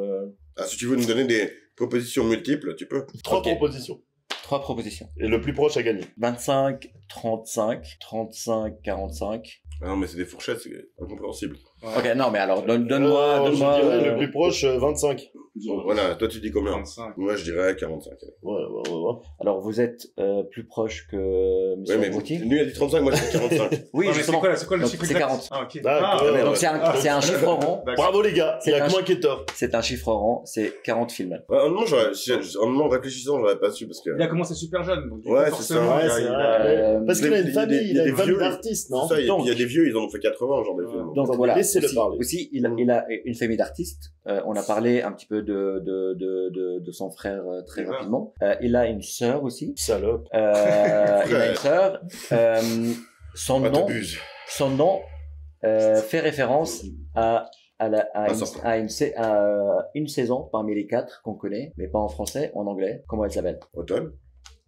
Speaker 1: Ah, si tu veux nous donner des propositions multiples, tu peux.
Speaker 2: 3
Speaker 4: Ok.
Speaker 2: propositions.
Speaker 4: 3 propositions?
Speaker 2: Et le plus proche a gagné.
Speaker 4: 25, 35, 35, 45.
Speaker 1: Ah non, mais c'est des fourchettes, c'est incompréhensible.
Speaker 4: Ok, non, mais alors donne-moi.
Speaker 2: Je dirais le plus proche, 25.
Speaker 1: Bon, voilà, toi tu dis combien?
Speaker 3: 35.
Speaker 1: Moi je dirais 45.
Speaker 2: Ouais.
Speaker 4: Alors vous êtes plus proche que
Speaker 1: Ouais,
Speaker 4: Monsieur
Speaker 1: mais
Speaker 4: Abruti?
Speaker 1: lui il a dit 35, moi je dis 45.
Speaker 4: Oui,
Speaker 3: Ouais, mais
Speaker 4: justement.
Speaker 3: c'est quoi le
Speaker 4: Donc,
Speaker 3: chiffre
Speaker 4: c'est
Speaker 3: exact?
Speaker 4: 40.
Speaker 3: Ah, ok.
Speaker 2: D'accord.
Speaker 1: ouais.
Speaker 4: Donc c'est un chiffre rond.
Speaker 3: D'accord.
Speaker 2: Bravo les gars, il
Speaker 4: C'est
Speaker 2: y a
Speaker 4: un
Speaker 2: que moi qui ai tort.
Speaker 4: C'est un chiffre rond. C'est 40 films.
Speaker 1: Ouais, honnêtement, en réfléchissant, j'aurais pas su parce que.
Speaker 3: Il a commencé super jeune, donc du coup,
Speaker 1: Ouais, c'est
Speaker 3: forcément,
Speaker 1: ça.
Speaker 3: il a-
Speaker 2: c'est
Speaker 3: il a-
Speaker 2: vrai. Parce qu'il a une
Speaker 1: il y a des-
Speaker 2: famille,
Speaker 1: il y
Speaker 2: il
Speaker 1: a
Speaker 2: a
Speaker 1: des
Speaker 2: une famille
Speaker 1: vieux,
Speaker 2: d'artistes, non?
Speaker 1: Ça, et puis
Speaker 4: Donc-
Speaker 1: il y a des vieux, ils en ont fait 80, genre des films.
Speaker 4: Donc
Speaker 2: Attendez,
Speaker 4: voilà.
Speaker 2: laissez-le
Speaker 4: Aussi,
Speaker 2: parler.
Speaker 4: aussi, il a une famille d'artistes. On a parlé un petit peu de son frère très
Speaker 3: River.
Speaker 4: rapidement. Il a une sœur aussi.
Speaker 2: Salope.
Speaker 4: Il a une sœur. Son
Speaker 1: Ah,
Speaker 4: nom,
Speaker 1: t'abuses.
Speaker 4: son nom fait référence à une saison parmi les 4 qu'on connaît, mais pas en français, en anglais. Comment elle s'appelle?
Speaker 1: Automne?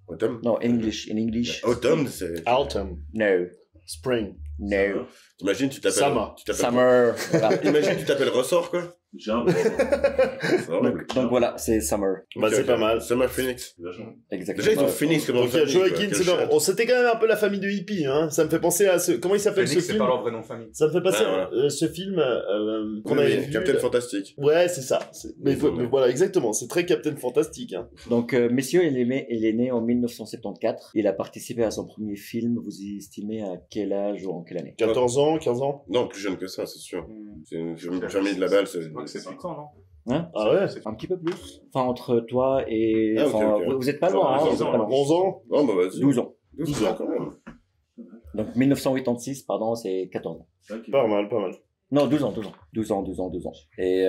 Speaker 1: Automne?
Speaker 4: Non, in English.
Speaker 1: Automne, c'est.
Speaker 2: Autumn.
Speaker 4: No,
Speaker 2: Spring.
Speaker 4: no.
Speaker 1: T'imagines, tu t'appelles.
Speaker 2: Summer.
Speaker 1: Tu t'appelles.
Speaker 4: Summer. Voilà.
Speaker 1: Imagine, tu t'appelles Ressort, quoi. C'est horrible.
Speaker 4: Donc voilà, c'est Summer.
Speaker 2: Bah
Speaker 1: Ok,
Speaker 2: c'est
Speaker 1: ok.
Speaker 2: pas mal.
Speaker 1: Summer Phoenix.
Speaker 4: Exactement.
Speaker 1: Déjà, ils ont Phoenix comme
Speaker 2: Donc il y a
Speaker 1: famille, quoi.
Speaker 2: Joaquin
Speaker 1: Quel
Speaker 2: Phoenix.
Speaker 1: chef.
Speaker 2: On c'était quand même un peu la famille de hippies, hein. Ça me fait penser à ce... Comment il s'appelle
Speaker 3: Phoenix,
Speaker 2: ce
Speaker 3: c'est
Speaker 2: film?
Speaker 3: pas leur vrai nom de famille.
Speaker 2: Ça me fait passer
Speaker 1: Ouais, voilà.
Speaker 2: ce film qu'on
Speaker 1: Oui,
Speaker 2: avait
Speaker 1: oui,
Speaker 2: vu.
Speaker 1: Captain Fantastic.
Speaker 2: Ouais, c'est ça. Mais,
Speaker 1: Ils ont-
Speaker 2: mais voilà, exactement. C'est très Captain Fantastique. Hein.
Speaker 4: Donc, messieurs, il est né en 1974. Il a participé à son premier film. Vous y estimez à quel âge ou en quelle année?
Speaker 2: 14 ans, 15 ans.
Speaker 1: Non, plus jeune que ça, c'est sûr.
Speaker 3: Hmm.
Speaker 1: C'est une famille de la balle, c'est.
Speaker 3: Je crois que c'est 8 ans, non?
Speaker 4: Hein?
Speaker 2: Ah ouais.
Speaker 4: Un petit peu plus. Enfin, entre toi et...
Speaker 1: Ah, ok,
Speaker 4: enfin,
Speaker 1: ok.
Speaker 4: Vous êtes pas loin, hein,
Speaker 3: Ouais,
Speaker 4: vous êtes pas loin.
Speaker 2: 11 ans.
Speaker 1: Oh, bah vas-y.
Speaker 4: 12 ans.
Speaker 1: 12 ans quand même.
Speaker 4: Donc, 1986, pardon, c'est 14 ans.
Speaker 2: Pas mal, pas mal.
Speaker 4: Non, 12 ans. 12 ans. Et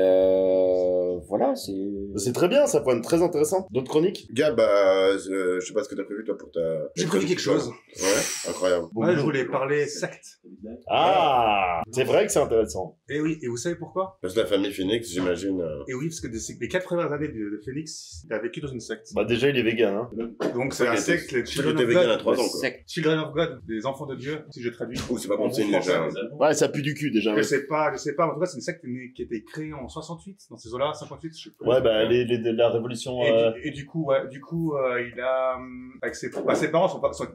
Speaker 4: voilà, c'est...
Speaker 2: C'est très bien, ça point très intéressant. D'autres chroniques?
Speaker 1: Gab, bah, je sais pas ce que t'as prévu toi pour ta.
Speaker 3: J'ai prévu quelque chose.
Speaker 1: Ouais, incroyable.
Speaker 3: Moi, je voulais parler secte.
Speaker 2: Ah, c'est vrai que c'est intéressant.
Speaker 3: Et oui, et vous savez pourquoi?
Speaker 1: Parce que la famille Phoenix, j'imagine.
Speaker 3: Et oui, parce que les 4 premières années de Phoenix, il a vécu dans une secte.
Speaker 2: Bah déjà il est vegan. Hein.
Speaker 3: Donc c'est la secte, les
Speaker 1: Tu
Speaker 3: Children
Speaker 1: étais
Speaker 3: of
Speaker 1: vegan à
Speaker 3: God.
Speaker 1: 3 ans, quoi.
Speaker 4: Sec.
Speaker 3: Children of God, des enfants de Dieu, si je traduis.
Speaker 1: Ouh, c'est pas bon
Speaker 3: En
Speaker 1: signe,
Speaker 3: français.
Speaker 1: déjà.
Speaker 2: Ouais, ça pue du cul déjà.
Speaker 3: Je
Speaker 2: Ouais,
Speaker 3: sais pas, en tout cas, c'est une secte qui a été créée en 68, dans ces eaux-là, 58, je sais pas.
Speaker 2: ouais bah la révolution...
Speaker 3: Et du coup, il a, avec ses parents ils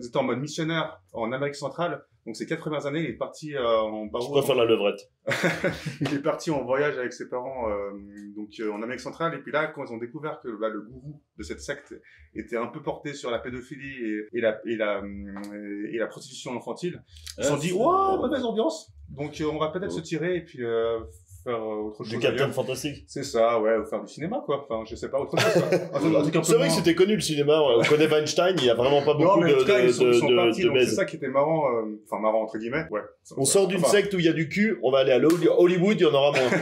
Speaker 3: étaient en mode missionnaire en Amérique centrale. Donc ces 4 premières années, il est parti en
Speaker 2: Je
Speaker 3: barreau.
Speaker 2: préfère la levrette.
Speaker 3: Il est parti en voyage avec ses parents en Amérique centrale. Et puis là, quand ils ont découvert que le gourou de cette secte était un peu porté sur la pédophilie et la prostitution infantile, ils se sont dit, waouh, mauvaise ambiance. Donc on va peut-être se tirer et puis faire autre chose.
Speaker 2: Du Captain
Speaker 3: ailleurs.
Speaker 2: Fantastique.
Speaker 3: C'est ça, ouais, ou faire du cinéma, quoi. Enfin, je sais pas, autre chose, quoi. Un truc un peu
Speaker 2: C'est vrai que
Speaker 3: moins-
Speaker 2: c'était connu le cinéma. Ouais. On connaît Weinstein, il y a vraiment pas
Speaker 3: Non,
Speaker 2: beaucoup
Speaker 3: mais en tout cas, ils sont partis,
Speaker 2: de
Speaker 3: donc c'est
Speaker 2: baise.
Speaker 3: ça qui était marrant, enfin marrant entre guillemets, ouais.
Speaker 2: On sort d'une
Speaker 3: Enfin,
Speaker 2: secte où il y a du cul, on va aller à Hollywood, il y en aura moins.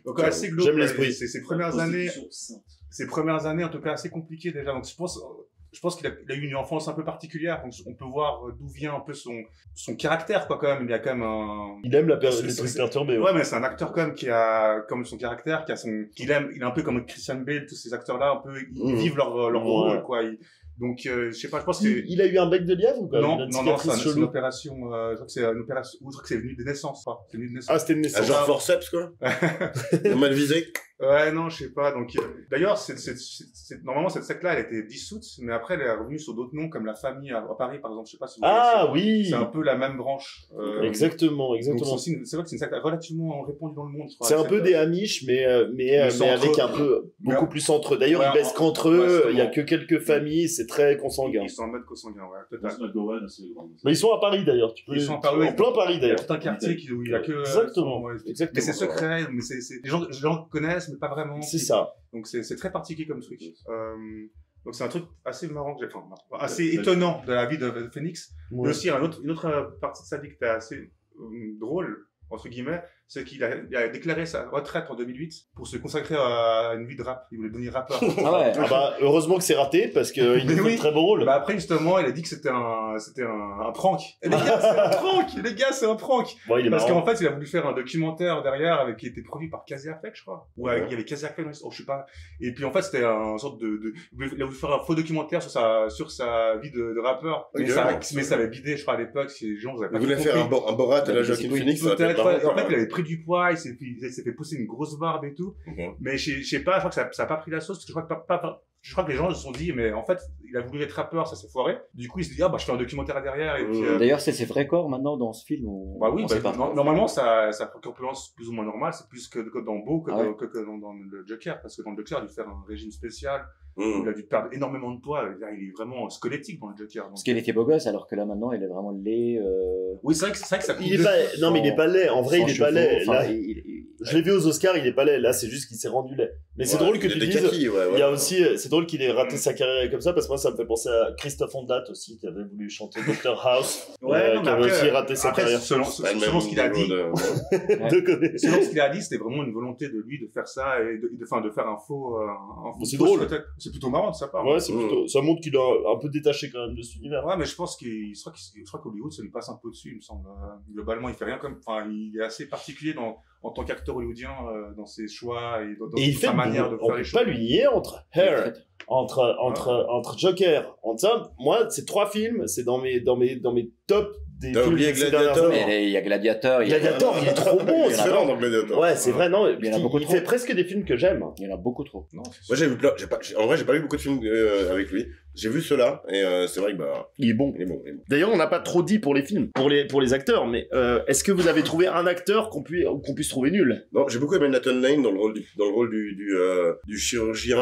Speaker 3: donc assez glauque.
Speaker 2: J'aime
Speaker 3: ouais,
Speaker 2: l'esprit.
Speaker 3: Ces premières années, en tout cas assez compliquées déjà. Donc je pense, je pense qu'il a eu une enfance un peu particulière, donc on peut voir d'où vient un peu son caractère, quoi, quand même. Il a quand même
Speaker 2: Il aime les trucs perturbés.
Speaker 3: Ouais, mais c'est un acteur quand même qui a comme son caractère, il est un peu comme Christian Bale, tous ces acteurs-là, un peu, ils vivent leur rôle, quoi. Donc, je sais pas, je pense que
Speaker 2: il a eu un bec de lièvre ou quoi?
Speaker 3: Non, c'est une opération, je crois que c'est une opération, ou je crois que c'est venu de naissance, quoi. C'est venu de naissance.
Speaker 2: Ah, c'était une naissance.
Speaker 1: Genre forceps, quoi. Mal visé.
Speaker 3: Ouais, non, je sais pas. Donc, d'ailleurs, normalement, cette secte-là, elle a été dissoute, mais après, elle est revenue sous d'autres noms, comme la famille à Paris, par exemple. Je sais pas si vous
Speaker 2: voyez, oui!
Speaker 3: C'est un peu la même branche.
Speaker 2: Exactement.
Speaker 3: Donc, c'est vrai que c'est une secte relativement répandue dans le monde, je crois.
Speaker 2: C'est un peu des Amish, mais avec un peu, beaucoup plus entre eux. D'ailleurs, ils baissent qu'entre eux, il y a que quelques familles, c'est très consanguin.
Speaker 3: Ils sont en mode consanguin, ouais, total.
Speaker 2: Mais ils sont à Paris, d'ailleurs.
Speaker 3: Ils sont à Paris,
Speaker 2: en plein Paris, d'ailleurs.
Speaker 3: Il y a tout un quartier où il y a que...
Speaker 2: Exactement.
Speaker 3: Mais c'est secret, mais les gens connaissent, mais pas vraiment.
Speaker 2: C'est ça.
Speaker 3: Donc c'est très particulier comme truc. Donc c'est un truc assez marrant assez étonnant de la vie de Phoenix. Ouais. Mais aussi une autre partie de sa vie qui était assez drôle, entre guillemets, c'est qu'il a déclaré sa retraite en 2008 pour se consacrer à une vie de rap. Il voulait devenir rappeur.
Speaker 2: Ah ouais. Ah bah, heureusement que c'est raté, parce qu'il a fait un très beau rôle.
Speaker 3: Bah après, justement, il a dit que c'était un prank. Et les gars, c'est un prank! Les gars, c'est un prank! Bon, parce qu'en fait, il a voulu faire un documentaire derrière qui était produit par Casey Affleck, je crois. Ou il y avait Casey Affleck, je sais pas. Et puis en fait, c'était un sorte il a voulu faire un faux documentaire sur sa vie de rappeur. Mais ça avait bidé, je crois, à l'époque, si les gens, vous avez pas
Speaker 1: compris. Il voulait faire un Borat à la Joaquin Phoenix.
Speaker 3: En fait, il avait pris du poids, il s'est fait pousser une grosse barbe et tout. Mais je sais pas, je crois que ça a pas pris la sauce, parce que je crois que les gens se sont dit, mais en fait, il a voulu être rappeur, ça s'est foiré. Du coup, il s'est dit, je fais un documentaire derrière. Et puis,
Speaker 4: d'ailleurs, c'est ses vrais corps maintenant dans ce film.
Speaker 3: Bah oui, normalement, sa corpulence plus ou moins normale, c'est plus que dans Beau que dans le Joker, parce que dans le Joker, il a dû faire un régime spécial. Il a dû perdre énormément de poids. Il est vraiment squelettique dans le Joker.
Speaker 4: Parce qu'il était beau gosse, alors que là maintenant il est vraiment laid.
Speaker 3: Oui, c'est vrai que ça.
Speaker 2: Il est pas. Non, mais il est pas laid. En vrai, il est pas laid. Là, je l'ai vu aux Oscars, il est pas laid. Là, c'est juste qu'il s'est rendu laid. Mais c'est drôle que tu dises. Il y a aussi, c'est drôle qu'il ait raté sa carrière comme ça, parce que moi, ça me fait penser à Christophe Ondat aussi, qui avait voulu chanter Dr House.
Speaker 3: Qui avait aussi
Speaker 2: raté sa carrière.
Speaker 3: Selon ce qu'il a dit. Selon ce qu'il a dit, c'était vraiment une volonté de lui de faire ça et de faire un faux.
Speaker 2: C'est drôle.
Speaker 3: C'est plutôt marrant de sa part.
Speaker 2: Ouais, c'est plutôt, ça montre qu'il est un peu détaché quand même de cet univers.
Speaker 3: Ouais, mais je pense je crois qu'Hollywood, ça lui passe un peu dessus, il me semble. Globalement, il fait rien il est assez particulier en tant qu'acteur hollywoodien, dans ses choix et dans sa manière de faire les choses.
Speaker 2: On peut pas lui nier entre Joker, moi, ces trois films, c'est dans mes top des
Speaker 1: films. T'as oublié Gladiator?
Speaker 4: Il y a Gladiator.
Speaker 2: Gladiator, il est trop bon.
Speaker 1: C'est excellent dans Gladiator.
Speaker 2: Ouais, c'est vrai, non. Il fait presque des films que j'aime.
Speaker 4: Il y en a beaucoup trop.
Speaker 1: Moi, j'ai vu en vrai, j'ai pas vu beaucoup de films avec lui. J'ai vu ceux-là, et c'est vrai que
Speaker 2: il est bon. D'ailleurs, on n'a pas trop dit pour les films, pour les acteurs, mais est-ce que vous avez trouvé un acteur qu'on puisse trouver nul?
Speaker 1: Non, j'ai beaucoup aimé Nathan Lane dans le rôle du chirurgien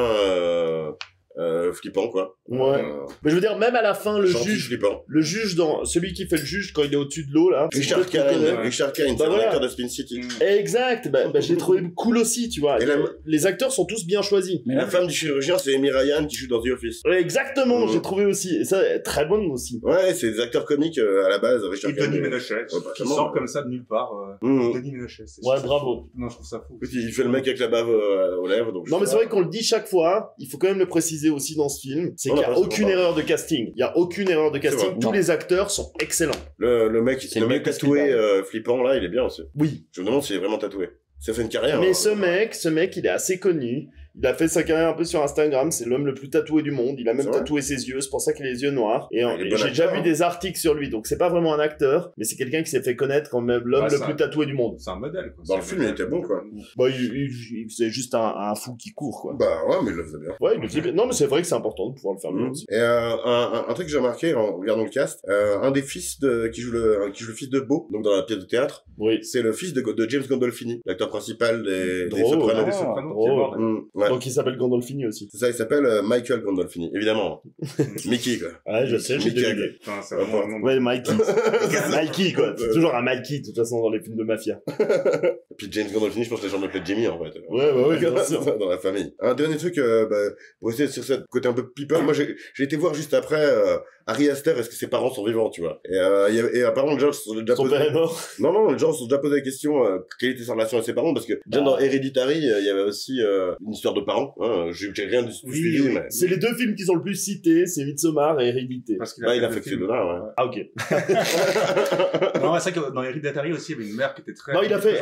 Speaker 1: flippant, quoi.
Speaker 2: Ouais. Mais je veux dire, même à la fin, le juge celui qui fait le juge quand il est au-dessus de l'eau, là.
Speaker 1: Richard Kane, c'est un acteur de Spin City.
Speaker 2: Exact. Je l'ai trouvé cool aussi, tu vois. Les acteurs sont tous bien choisis.
Speaker 1: Mais la femme du chirurgien, c'est Amy Ryan qui joue dans The Office.
Speaker 2: Exactement, j'ai trouvé aussi. Et ça, très bonne aussi.
Speaker 1: Ouais, c'est des acteurs comiques à la base.
Speaker 3: Richard Kane. Et Denis Ménochet, qui sort comme ça de nulle part. Denis Ménochet.
Speaker 2: Ouais, bravo.
Speaker 3: Non, je trouve ça fou.
Speaker 1: Il fait le mec avec la bave aux lèvres.
Speaker 2: Non, mais c'est vrai qu'on le dit chaque fois. Il faut quand même le préciser aussi dans ce film. C'est qu'il n'y a aucune erreur de casting. Il y a aucune erreur de casting. Tous les acteurs sont excellents.
Speaker 1: Le mec tatoué flippant là, il est bien aussi.
Speaker 2: Oui.
Speaker 1: Je me demande s'il est vraiment tatoué. Ça fait une carrière.
Speaker 2: Mais ce mec, il est assez connu. Il a fait sa carrière un peu sur Instagram, c'est l'homme le plus tatoué du monde, il a même tatoué ses yeux, c'est pour ça qu'il a les yeux noirs. Et j'ai déjà vu des articles sur lui, donc c'est pas vraiment un acteur, mais c'est quelqu'un qui s'est fait connaître comme même l'homme le plus tatoué du monde.
Speaker 3: C'est un modèle, quoi.
Speaker 1: Dans le film, il était bon, quoi.
Speaker 2: Bah, il faisait juste un fou qui court, quoi.
Speaker 1: Bah ouais, mais il le faisait bien.
Speaker 2: Ouais, il le faisait bien. Non, mais c'est vrai que c'est important de pouvoir le faire bien aussi.
Speaker 1: Et un truc que j'ai remarqué en regardant le cast, un des fils qui joue le fils de Beau, donc dans la pièce de théâtre, c'est le fils de James Gandolfini, l'acteur principal des Sopranos.
Speaker 2: Donc il s'appelle Gandolfini aussi.
Speaker 1: C'est ça, il s'appelle Michael Gandolfini, évidemment. Mickey, quoi.
Speaker 2: Ouais, je sais, j'ai deviné.
Speaker 3: C'est vraiment un nom.
Speaker 2: Ouais, Mikey. Mikey, quoi. C'est toujours un Mikey, de toute façon, dans les films de mafia.
Speaker 1: Et puis James Gandolfini, je pense que les gens l'appelaient Jimmy, en fait.
Speaker 2: Ouais, bien sûr.
Speaker 1: Dans la famille. Un dernier truc, pour essayer sur ce côté un peu people, moi, j'ai été voir juste après, Harry Astor, est-ce que ses parents sont vivants, tu vois? Et apparemment, les gens se sont déjà
Speaker 2: posé... Son père est mort.
Speaker 1: Non, les gens se sont déjà posé la question, quelle était sa relation avec ses parents, parce que déjà dans Hereditary, il y avait aussi une histoire de parents. Hein. J'ai rien suivi, mais...
Speaker 2: C'est les deux films qui sont le plus cités, c'est Midsommar et Hérédité.
Speaker 3: Parce qu'il
Speaker 1: il a fait que ces deux-là, ouais.
Speaker 2: Ah, ok.
Speaker 3: Non, c'est vrai que dans Héréditary aussi, il y avait une mère qui était très...
Speaker 2: Non, il a fait...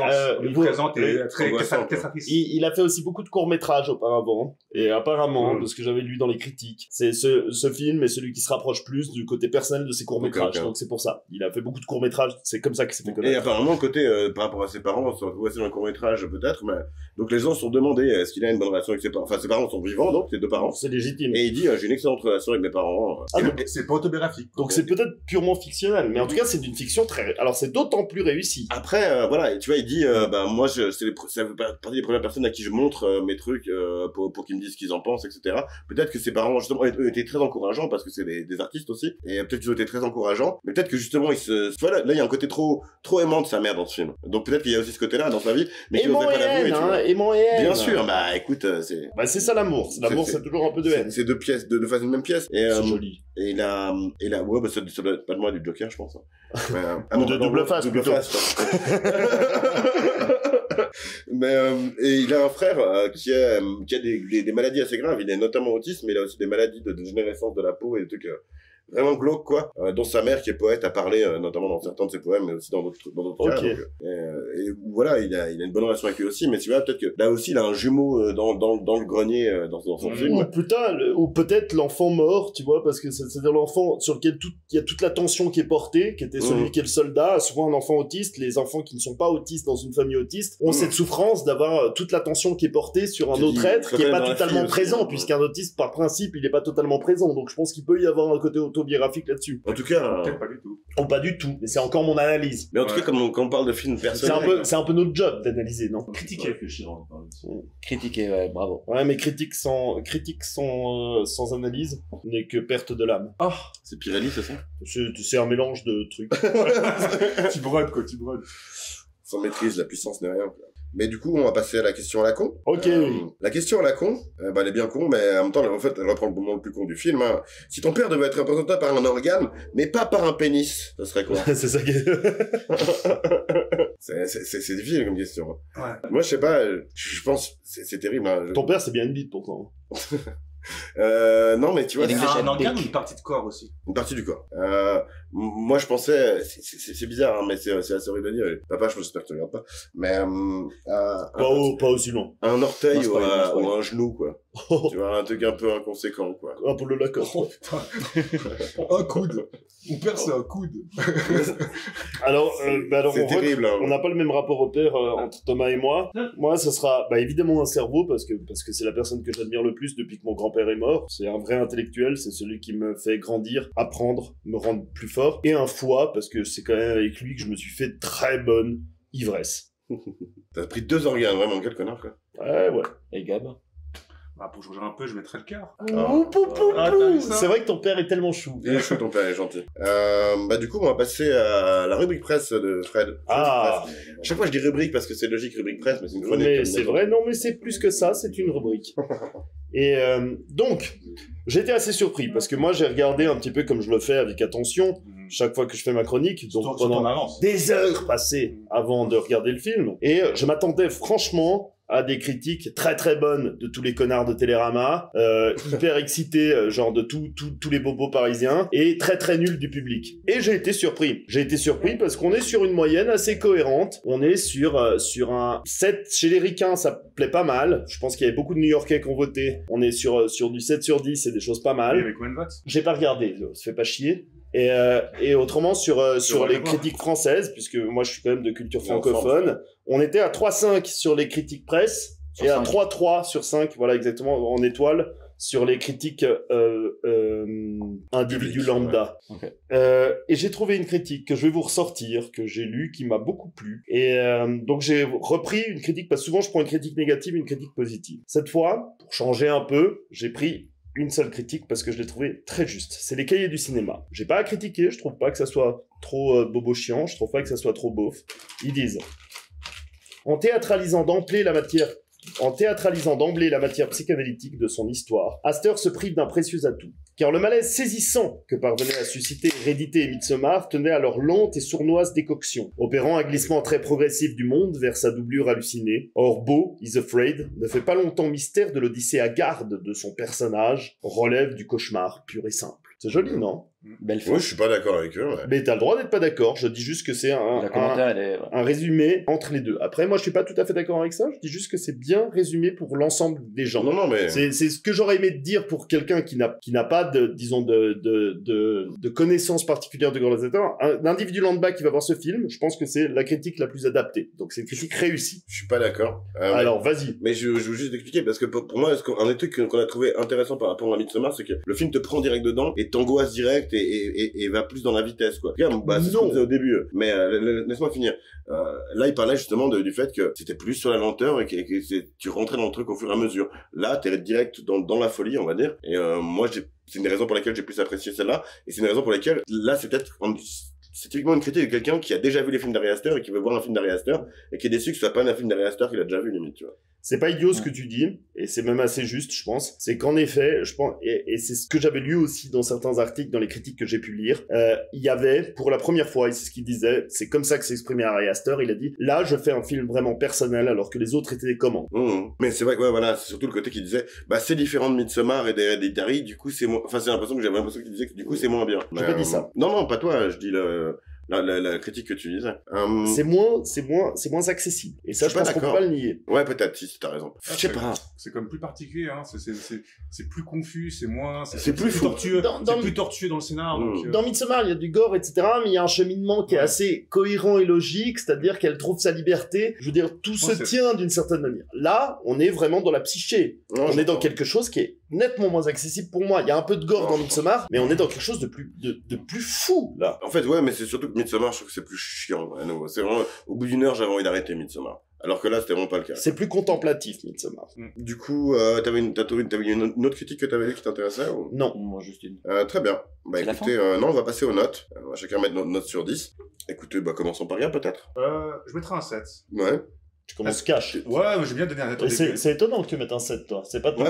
Speaker 3: présente et très castratrice.
Speaker 2: Il a fait aussi beaucoup de courts-métrages auparavant. Et apparemment, de ce que j'avais lu dans les critiques, c'est ce film est celui qui se rapproche plus du côté personnel de ses courts-métrages.
Speaker 1: Okay.
Speaker 2: Donc c'est pour ça. Il a fait beaucoup de courts-métrages, c'est comme ça qu'il s'est fait connaître.
Speaker 1: Et apparemment, le côté, par rapport à ses parents, on se retrouve assez dans le court-métrage, peut-être, mais... Donc les gens se sont demandé, est-ce qu'il a une bonne relation avec ses parents? Enfin, ses parents sont vivants, donc, ses deux parents.
Speaker 2: C'est légitime.
Speaker 1: Et il dit, j'ai une excellente relation avec mes parents.
Speaker 2: Ah, donc,
Speaker 3: c'est pas autobiographique.
Speaker 2: donc c'est peut-être purement fictionnel, mais en tout cas, c'est d'une fiction très... Alors c'est d'autant plus réussi.
Speaker 1: Après, voilà, et tu vois, il dit, moi, ça fait partie des premières personnes à qui je montre mes trucs pour qu'ils me disent ce qu'ils en pensent, etc. Peut-être que ses parents, justement, étaient très encourageants, parce que c'est des artistes aussi, et peut-être qu'ils ont été très encourageants, mais peut-être que justement, voilà, là, il y a un côté trop aimant de sa mère dans ce film. Donc peut-être qu'il y a aussi ce côté-là dans sa vie, mais qu'il n'osait pas l'avouer, tu vois.
Speaker 2: Aimant et haine.
Speaker 1: Bien sûr, bah écoute, c'est...
Speaker 2: Bah c'est ça l'amour. L'amour, c'est toujours un peu de haine.
Speaker 1: C'est deux pièces, de face une même pièce. Et,
Speaker 2: C'est joli.
Speaker 1: Et là, ouais, bah ça doit être pas de moi, du Joker, je pense. Mais,
Speaker 2: Ou de double face,
Speaker 1: double
Speaker 2: plutôt.
Speaker 1: face. Mais et il a un frère qui a des maladies assez graves. Il est notamment autiste, mais il a aussi des maladies de dégénérescence de la peau et des trucs vraiment glauques, quoi. Dont sa mère, qui est poète, a parlé notamment dans certains de ses poèmes, mais aussi dans d'autres cas.
Speaker 2: Ok.
Speaker 1: Donc, et voilà, il a une bonne relation avec lui aussi. Mais tu vois, peut-être que là aussi, il a un jumeau dans le grenier dans son film.
Speaker 2: Ou putain, ou peut-être l'enfant mort, tu vois, parce que c'est-à-dire l'enfant sur lequel il y a toute l'attention qui est portée, qui était celui qui est le soldat, souvent un enfant autiste. Les enfants qui ne sont pas autistes dans une famille autiste ont cette souffrance d'avoir toute l'attention qui est portée sur un autre être qui est pas totalement présent, puisqu'un autiste par principe il est pas totalement présent. Donc je pense qu'il peut y avoir un côté autobiographique là-dessus.
Speaker 1: En tout cas,
Speaker 3: Peut-être pas du tout.
Speaker 2: Ou pas du tout, mais c'est encore mon analyse.
Speaker 1: mais en tout cas, quand on parle de films personnels,
Speaker 2: C'est un peu notre job d'analyser, non?
Speaker 3: Critiquer.
Speaker 4: Critiquer, ouais, bravo.
Speaker 2: Ouais, mais critique sans analyse n'est que perte de l'âme.
Speaker 1: c'est Pirelli, c'est ça?
Speaker 2: C'est un mélange de trucs.
Speaker 3: Tu brodes, quoi, tu brodes.
Speaker 1: Sans maîtrise, la puissance n'est rien, quoi. Mais du coup, on va passer à la question à la con.
Speaker 2: Ok.
Speaker 1: La question à la con, elle est bien con, mais en même temps, en fait, elle reprend le moment le plus con du film. Hein. Si ton père devait être représenté par un organe, mais pas par un pénis, ça serait quoi?
Speaker 2: C'est ça qui est...
Speaker 1: C'est difficile comme question.
Speaker 3: Ouais.
Speaker 1: Moi, je sais pas, je pense, c'est terrible. Hein.
Speaker 2: Ton père, c'est bien une bite, pourtant.
Speaker 1: Non, mais tu vois,
Speaker 4: Il y a des
Speaker 3: Un
Speaker 4: Jette
Speaker 3: organe ou
Speaker 4: Dick.
Speaker 3: une partie de corps aussi?
Speaker 1: une partie du corps. Moi, je pensais, c'est bizarre, hein, mais c'est assez horrible à dire. Papa, j'espère que tu regardes pas. Mais
Speaker 2: Pas aussi long.
Speaker 1: un orteil
Speaker 4: Non, spoil, non, spoil.
Speaker 1: ou un genou, quoi.
Speaker 2: Oh,
Speaker 1: Tu vois, un truc un peu inconséquent, quoi.
Speaker 2: un peu le Lacoste.
Speaker 3: Oh putain. Un coude. Mon père, c'est un coude.
Speaker 2: Alors,
Speaker 1: C'est terrible, hein.
Speaker 2: on n'a pas le même rapport au père entre Thomas et moi. Moi, ce sera évidemment un cerveau parce que c'est la personne que j'admire le plus depuis que mon grand-père est mort. C'est un vrai intellectuel, c'est celui qui me fait grandir, apprendre, me rendre plus fort. Et un foie parce que c'est quand même avec lui que je me suis fait très bonne ivresse.
Speaker 1: T'as pris 2 organes, vraiment, quel connard, quoi.
Speaker 2: Ouais.
Speaker 4: Et Gab?
Speaker 3: Bah, pour changer un peu, je mettrais le cœur.
Speaker 2: Ouh, pou, pou,
Speaker 3: Ah,
Speaker 2: pou.
Speaker 3: t'as vu ça
Speaker 2: C'est vrai que ton père est tellement chou.
Speaker 1: Il est chou, ton père, il est gentil. Du coup, on va passer à la rubrique presse de Fred.
Speaker 2: Ah.
Speaker 1: Presse. Chaque fois, je dis rubrique parce que c'est logique, rubrique presse, mais c'est une chronique.
Speaker 2: Mais
Speaker 1: comme
Speaker 2: c'est
Speaker 1: d'habitude.
Speaker 2: vrai, non, mais c'est plus que ça, c'est une rubrique. Et donc, j'étais assez surpris parce que moi j'ai regardé un petit peu comme je le fais avec attention chaque fois que je fais ma chronique, donc pendant des heures passées avant de regarder le film. Et je m'attendais franchement à des critiques très très bonnes de tous les connards de Télérama, hyper excités, genre de tous les bobos parisiens, et très très nuls du public. Et j'ai été surpris. J'ai été surpris parce qu'on est sur une moyenne assez cohérente. On est sur un 7 chez les ricains, ça plaît pas mal. Je pense qu'il y avait beaucoup de New-Yorkais qui ont voté. On est sur du 7 sur 10, c'est des choses pas mal.
Speaker 3: Avec combien de votes?
Speaker 2: J'ai pas regardé, ça se fait pas chier. Et autrement sur les critiques françaises, puisque moi je suis quand même de culture francophone, on était à 3,5 sur les critiques presse et à 3,3 sur 5, voilà exactement, en étoile sur les critiques individu lambda.
Speaker 4: Ouais.
Speaker 2: Okay. Et j'ai trouvé une critique que je vais vous ressortir, que j'ai lue, qui m'a beaucoup plu. Et donc j'ai repris une critique, parce que souvent je prends une critique négative, une critique positive. Cette fois, pour changer un peu, j'ai pris une seule critique parce que je l'ai trouvé très juste. C'est les Cahiers du cinéma. J'ai pas à critiquer, je trouve pas que ça soit trop bobo chiant, je trouve pas que ça soit trop beauf. Ils disent: en théâtralisant d'emblée la matière psychanalytique de son histoire, Astor se prive d'un précieux atout. car le malaise saisissant que parvenait à susciter Hérédité et Midsommar tenait à leur lente et sournoise décoction, opérant un glissement très progressif du monde vers sa doublure hallucinée. Or Beau, Is Afraid, ne fait pas longtemps mystère de l'odyssée hagarde de son personnage, relève du cauchemar pur et simple. C'est joli, non?
Speaker 4: Belle
Speaker 1: Moi, je suis pas d'accord avec eux. Ouais.
Speaker 2: Mais t'as le droit d'être pas d'accord, je dis juste que c'est un résumé entre les deux. Après, moi, je suis pas tout à fait d'accord avec ça, je dis juste que c'est bien résumé pour l'ensemble des gens.
Speaker 1: Non, mais...
Speaker 2: C'est ce que j'aurais aimé te dire pour quelqu'un qui n'a pas de connaissances particulières de Grand Réalisateur. Un individu lambda qui va voir ce film, je pense que c'est la critique la plus adaptée. Donc c'est une critique réussie.
Speaker 1: Je suis pas d'accord.
Speaker 2: Alors, vas-y.
Speaker 1: Mais je veux juste expliquer, parce que pour moi, un des trucs qu'on a trouvé intéressant par rapport à Midsommar, c'est que le film te prend direct dedans et t'angoisse direct et va plus dans la vitesse, quoi. Regarde, c'est ce qu'on disait au début. Mais laisse-moi finir. Là, il parlait justement du fait que c'était plus sur la lenteur et que tu rentrais dans le truc au fur et à mesure. Là, t'es direct dans la folie, on va dire. Et moi, c'est une des raisons pour laquelle j'ai plus apprécié celle-là. Et c'est une raison pour laquelle, là, c'est typiquement une critique de quelqu'un qui a déjà vu les films d'Ari Aster et qui veut voir un film d'Ari Aster et qui est déçu que ce soit pas un film d'Ari Aster qu'il a déjà vu, limite, tu vois.
Speaker 2: C'est pas idiot ce que tu dis, et c'est même assez juste, je pense. C'est qu'en effet, je pense, et c'est ce que j'avais lu aussi dans certains articles, dans les critiques que j'ai pu lire, il y avait, pour la première fois, et c'est ce qu'il disait, c'est comme ça que s'est exprimé Ari Aster, il a dit, là, je fais un film vraiment personnel, alors que les autres étaient des commandes.
Speaker 1: Mais c'est vrai que, ouais, voilà, c'est surtout le côté qui disait, c'est différent de Midsommar et d'Hereditary, du coup, c'est moins, enfin, j'avais l'impression qu'il disait que du coup, c'est moins bien.
Speaker 2: J'ai pas dit ça.
Speaker 1: Non, pas toi, je dis la critique que tu disais.
Speaker 2: C'est moins accessible. Et ça, je pense qu'on peut pas le nier.
Speaker 1: Ouais, peut-être, si, t'as raison. Je sais pas.
Speaker 3: C'est comme plus particulier, hein. C'est plus confus, c'est moins,
Speaker 1: c'est plus
Speaker 3: tortueux. C'est plus tortueux dans le scénar.
Speaker 2: Dans Midsommar, il y a du gore, etc., mais il y a un cheminement qui est assez cohérent et logique, c'est-à-dire qu'elle trouve sa liberté. Je veux dire, tout se tient d'une certaine manière. Là, on est vraiment dans la psyché. On est dans quelque chose qui est nettement moins accessible pour moi. Il y a un peu de gore dans Midsommar, mais on est dans quelque chose de plus fou, là.
Speaker 1: En fait, ouais, mais c'est surtout que Midsommar, je trouve que c'est plus chiant, à nouveau. C'est vraiment, au bout d'une heure, j'avais envie d'arrêter Midsommar. Alors que là, c'était vraiment pas le cas.
Speaker 2: C'est plus contemplatif, Midsommar.
Speaker 1: Du coup, t'avais une autre critique que t'avais lu qui t'intéressait ou...
Speaker 2: Non, moi, juste une.
Speaker 1: Très bien. Bah, écoutez, non, on va passer aux notes. On va chacun mettre notre note sur 10. Écoutez, commençons par rien, peut-être.
Speaker 3: Je mettrai un 7.
Speaker 1: Ouais.
Speaker 2: Tu commences cash.
Speaker 3: Ouais, mais j'ai bien donné un 7.
Speaker 2: C'est étonnant que tu mettes un 7, toi. C'est pas tout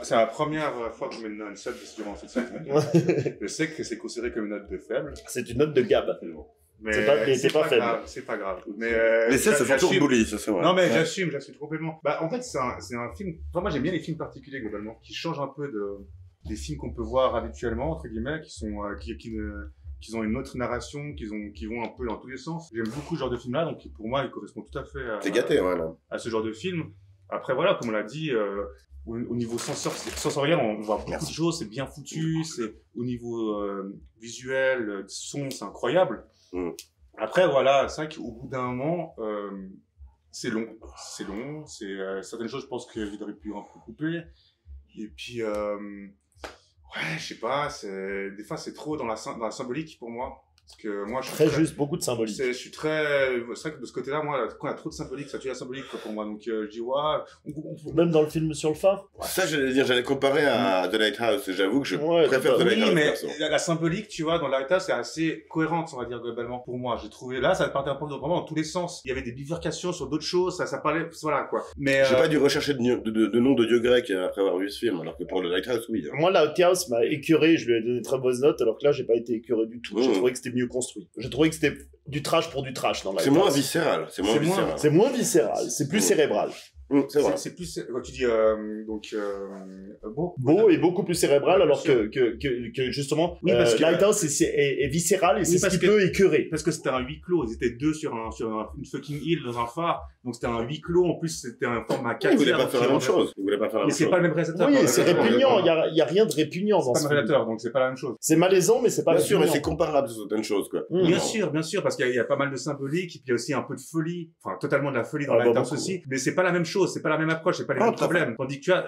Speaker 3: c'est la première fois que je mets un 7 durant cette semaine. Je sais que c'est considéré comme une note de faible.
Speaker 2: C'est une note de Gab.
Speaker 3: Mais
Speaker 2: c'est pas faible.
Speaker 3: C'est pas grave.
Speaker 1: Mais ça fait toujours bully, ça c'est vrai.
Speaker 3: Non, mais j'assume complètement. En fait, c'est un film. Enfin, moi, j'aime bien les films particuliers, globalement, qui changent un peu des films qu'on peut voir habituellement, entre guillemets, qui ont une autre narration, qui vont un peu dans tous les sens. J'aime beaucoup ce genre de film-là, donc pour moi, il correspond tout à fait
Speaker 1: T'es gâté, ouais, là.
Speaker 3: À ce genre de film. Après, voilà, comme on l'a dit, au niveau sensoriel, on voit beaucoup de choses, c'est bien foutu, c'est au niveau visuel, son, c'est incroyable. Après, voilà, c'est vrai qu'au bout d'un moment, c'est long, certaines choses, je pense qu'ils auraient pu un peu couper. Et puis, ouais, je sais pas, des fois c'est trop dans la symbolique pour moi. Parce que moi, je suis
Speaker 2: très juste, beaucoup de symbolique.
Speaker 3: C'est vrai que de ce côté-là, moi, quand il y a trop de symbolique, ça tue la symbolique pour moi. Donc, je dis, ouais.
Speaker 2: Même dans le film sur le phare.
Speaker 1: Ça, j'allais comparer à The Lighthouse. J'avoue que je préfère The Lighthouse.
Speaker 3: Oui, mais la symbolique, tu vois, dans The Lighthouse, c'est assez cohérente, on va dire, globalement, pour moi. J'ai trouvé, là, ça partait un peu vraiment dans tous les sens. Il y avait des bifurcations sur d'autres choses, ça parlait, voilà, quoi. Mais,
Speaker 1: j'ai pas dû rechercher de nom de dieu grec après avoir vu ce film, alors que pour The Lighthouse, oui.
Speaker 2: Moi, Lighthouse m'a écœuré, je lui ai donné très bonne note, alors que là, j'ai pas été écœuré du tout. J'ai trouvé que c'était mieux construit. J'ai trouvé que c'était du trash pour du trash dans la.
Speaker 1: C'est moins viscéral. C'est
Speaker 2: moins viscéral. C'est plus cérébral.
Speaker 1: C'est vrai.
Speaker 3: C'est plus, quand tu dis,
Speaker 2: Beau est beaucoup plus cérébral, alors que justement, oui, Lighthouse est viscéral et c'est ce qui peut écœurer.
Speaker 3: Parce que c'était un huis clos. Ils étaient deux sur une fucking île dans un phare. Donc c'était un huis clos. En plus, c'était un format 4.
Speaker 1: Ils voulaient pas faire la même chose.
Speaker 3: Mais c'est pas le même réalisateur.
Speaker 2: Oui, c'est répugnant. Il y a rien de répugnant dans ce film.
Speaker 3: C'est pas le réalisateur, donc c'est pas la même chose.
Speaker 2: C'est malaisant, mais c'est pas
Speaker 1: bien sûr, mais c'est comparable à certaines choses, quoi.
Speaker 3: Bien sûr, parce qu'il y a pas mal de symbolique, et puis il y a aussi un peu de folie. Enfin, totalement de la folie dans Lighthouse aussi. Mais c'est pas la même chose. C'est pas la même approche. C'est pas les mêmes problèmes. Tandis que tu as,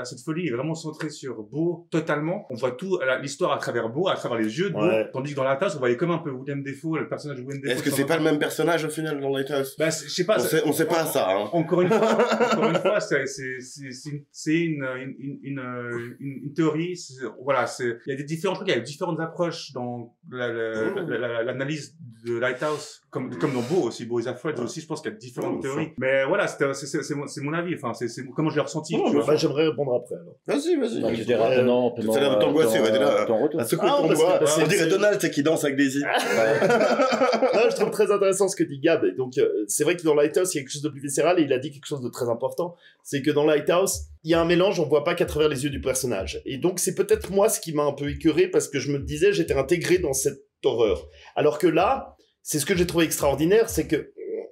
Speaker 3: cette folie est vraiment centrée sur Beau, totalement. On voit tout, l'histoire à travers Beau, à travers les yeux de Beau. Tandis que dans Lighthouse, on voyait comme un peu William Dafoe, le personnage de William Dafoe.
Speaker 1: Est-ce que c'est pas le même personnage au final dans Lighthouse?
Speaker 3: Je sais pas.
Speaker 1: On sait pas ça, hein.
Speaker 3: Encore une fois, c'est une théorie. Voilà, il y a des différents trucs, il y a différentes approches dans l'analyse de Lighthouse, comme dans Beau aussi, Beau is Afraid aussi, je pense qu'il y a différentes théories. Mais voilà, c'est c'est mon avis. Enfin, c'est comment je l'ai ressenti.
Speaker 2: Non,
Speaker 3: tu vois.
Speaker 2: bah, j'aimerais répondre après, alors.
Speaker 1: Vas-y.
Speaker 4: Donc, je dirais, non,
Speaker 1: Ça a l'air de t'angoisser, ouais, t'es là.
Speaker 4: ton retour.
Speaker 1: À secouer
Speaker 2: Ah,
Speaker 1: ton
Speaker 2: parce
Speaker 1: doigt.
Speaker 2: que c'est-
Speaker 1: On dirait Donald, c'est qui danse avec Daisy.
Speaker 2: Non, je trouve très intéressant ce que dit Gab. Et donc, c'est vrai que dans Lighthouse, il y a quelque chose de plus viscéral et il a dit quelque chose de très important. C'est que dans Lighthouse, il y a un mélange, on voit pas qu'à travers les yeux du personnage. Et donc, c'est peut-être moi ce qui m'a un peu écœuré parce que je me disais, j'étais intégré dans cette horreur. Alors que là, c'est ce que j'ai trouvé extraordinaire, c'est que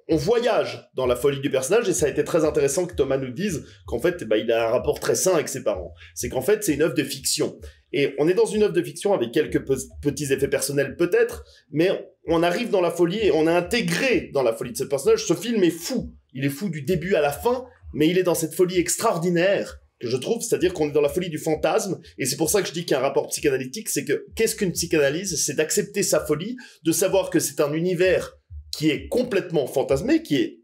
Speaker 2: on voyage dans la folie du personnage et ça a été très intéressant que Thomas nous dise qu'en fait, bah, il a un rapport très sain avec ses parents. C'est qu'en fait, c'est une œuvre de fiction. Et on est dans une œuvre de fiction avec quelques petits effets personnels peut-être, mais on arrive dans la folie et on est intégré dans la folie de ce personnage. Ce film est fou. Il est fou du début à la fin, mais il est dans cette folie extraordinaire que je trouve, c'est-à-dire qu'on est dans la folie du fantasme, et c'est pour ça que je dis qu'il y a un rapport psychanalytique, c'est que qu'est-ce qu'une psychanalyse? C'est d'accepter sa folie, de savoir que c'est un univers qui est complètement fantasmé, qui est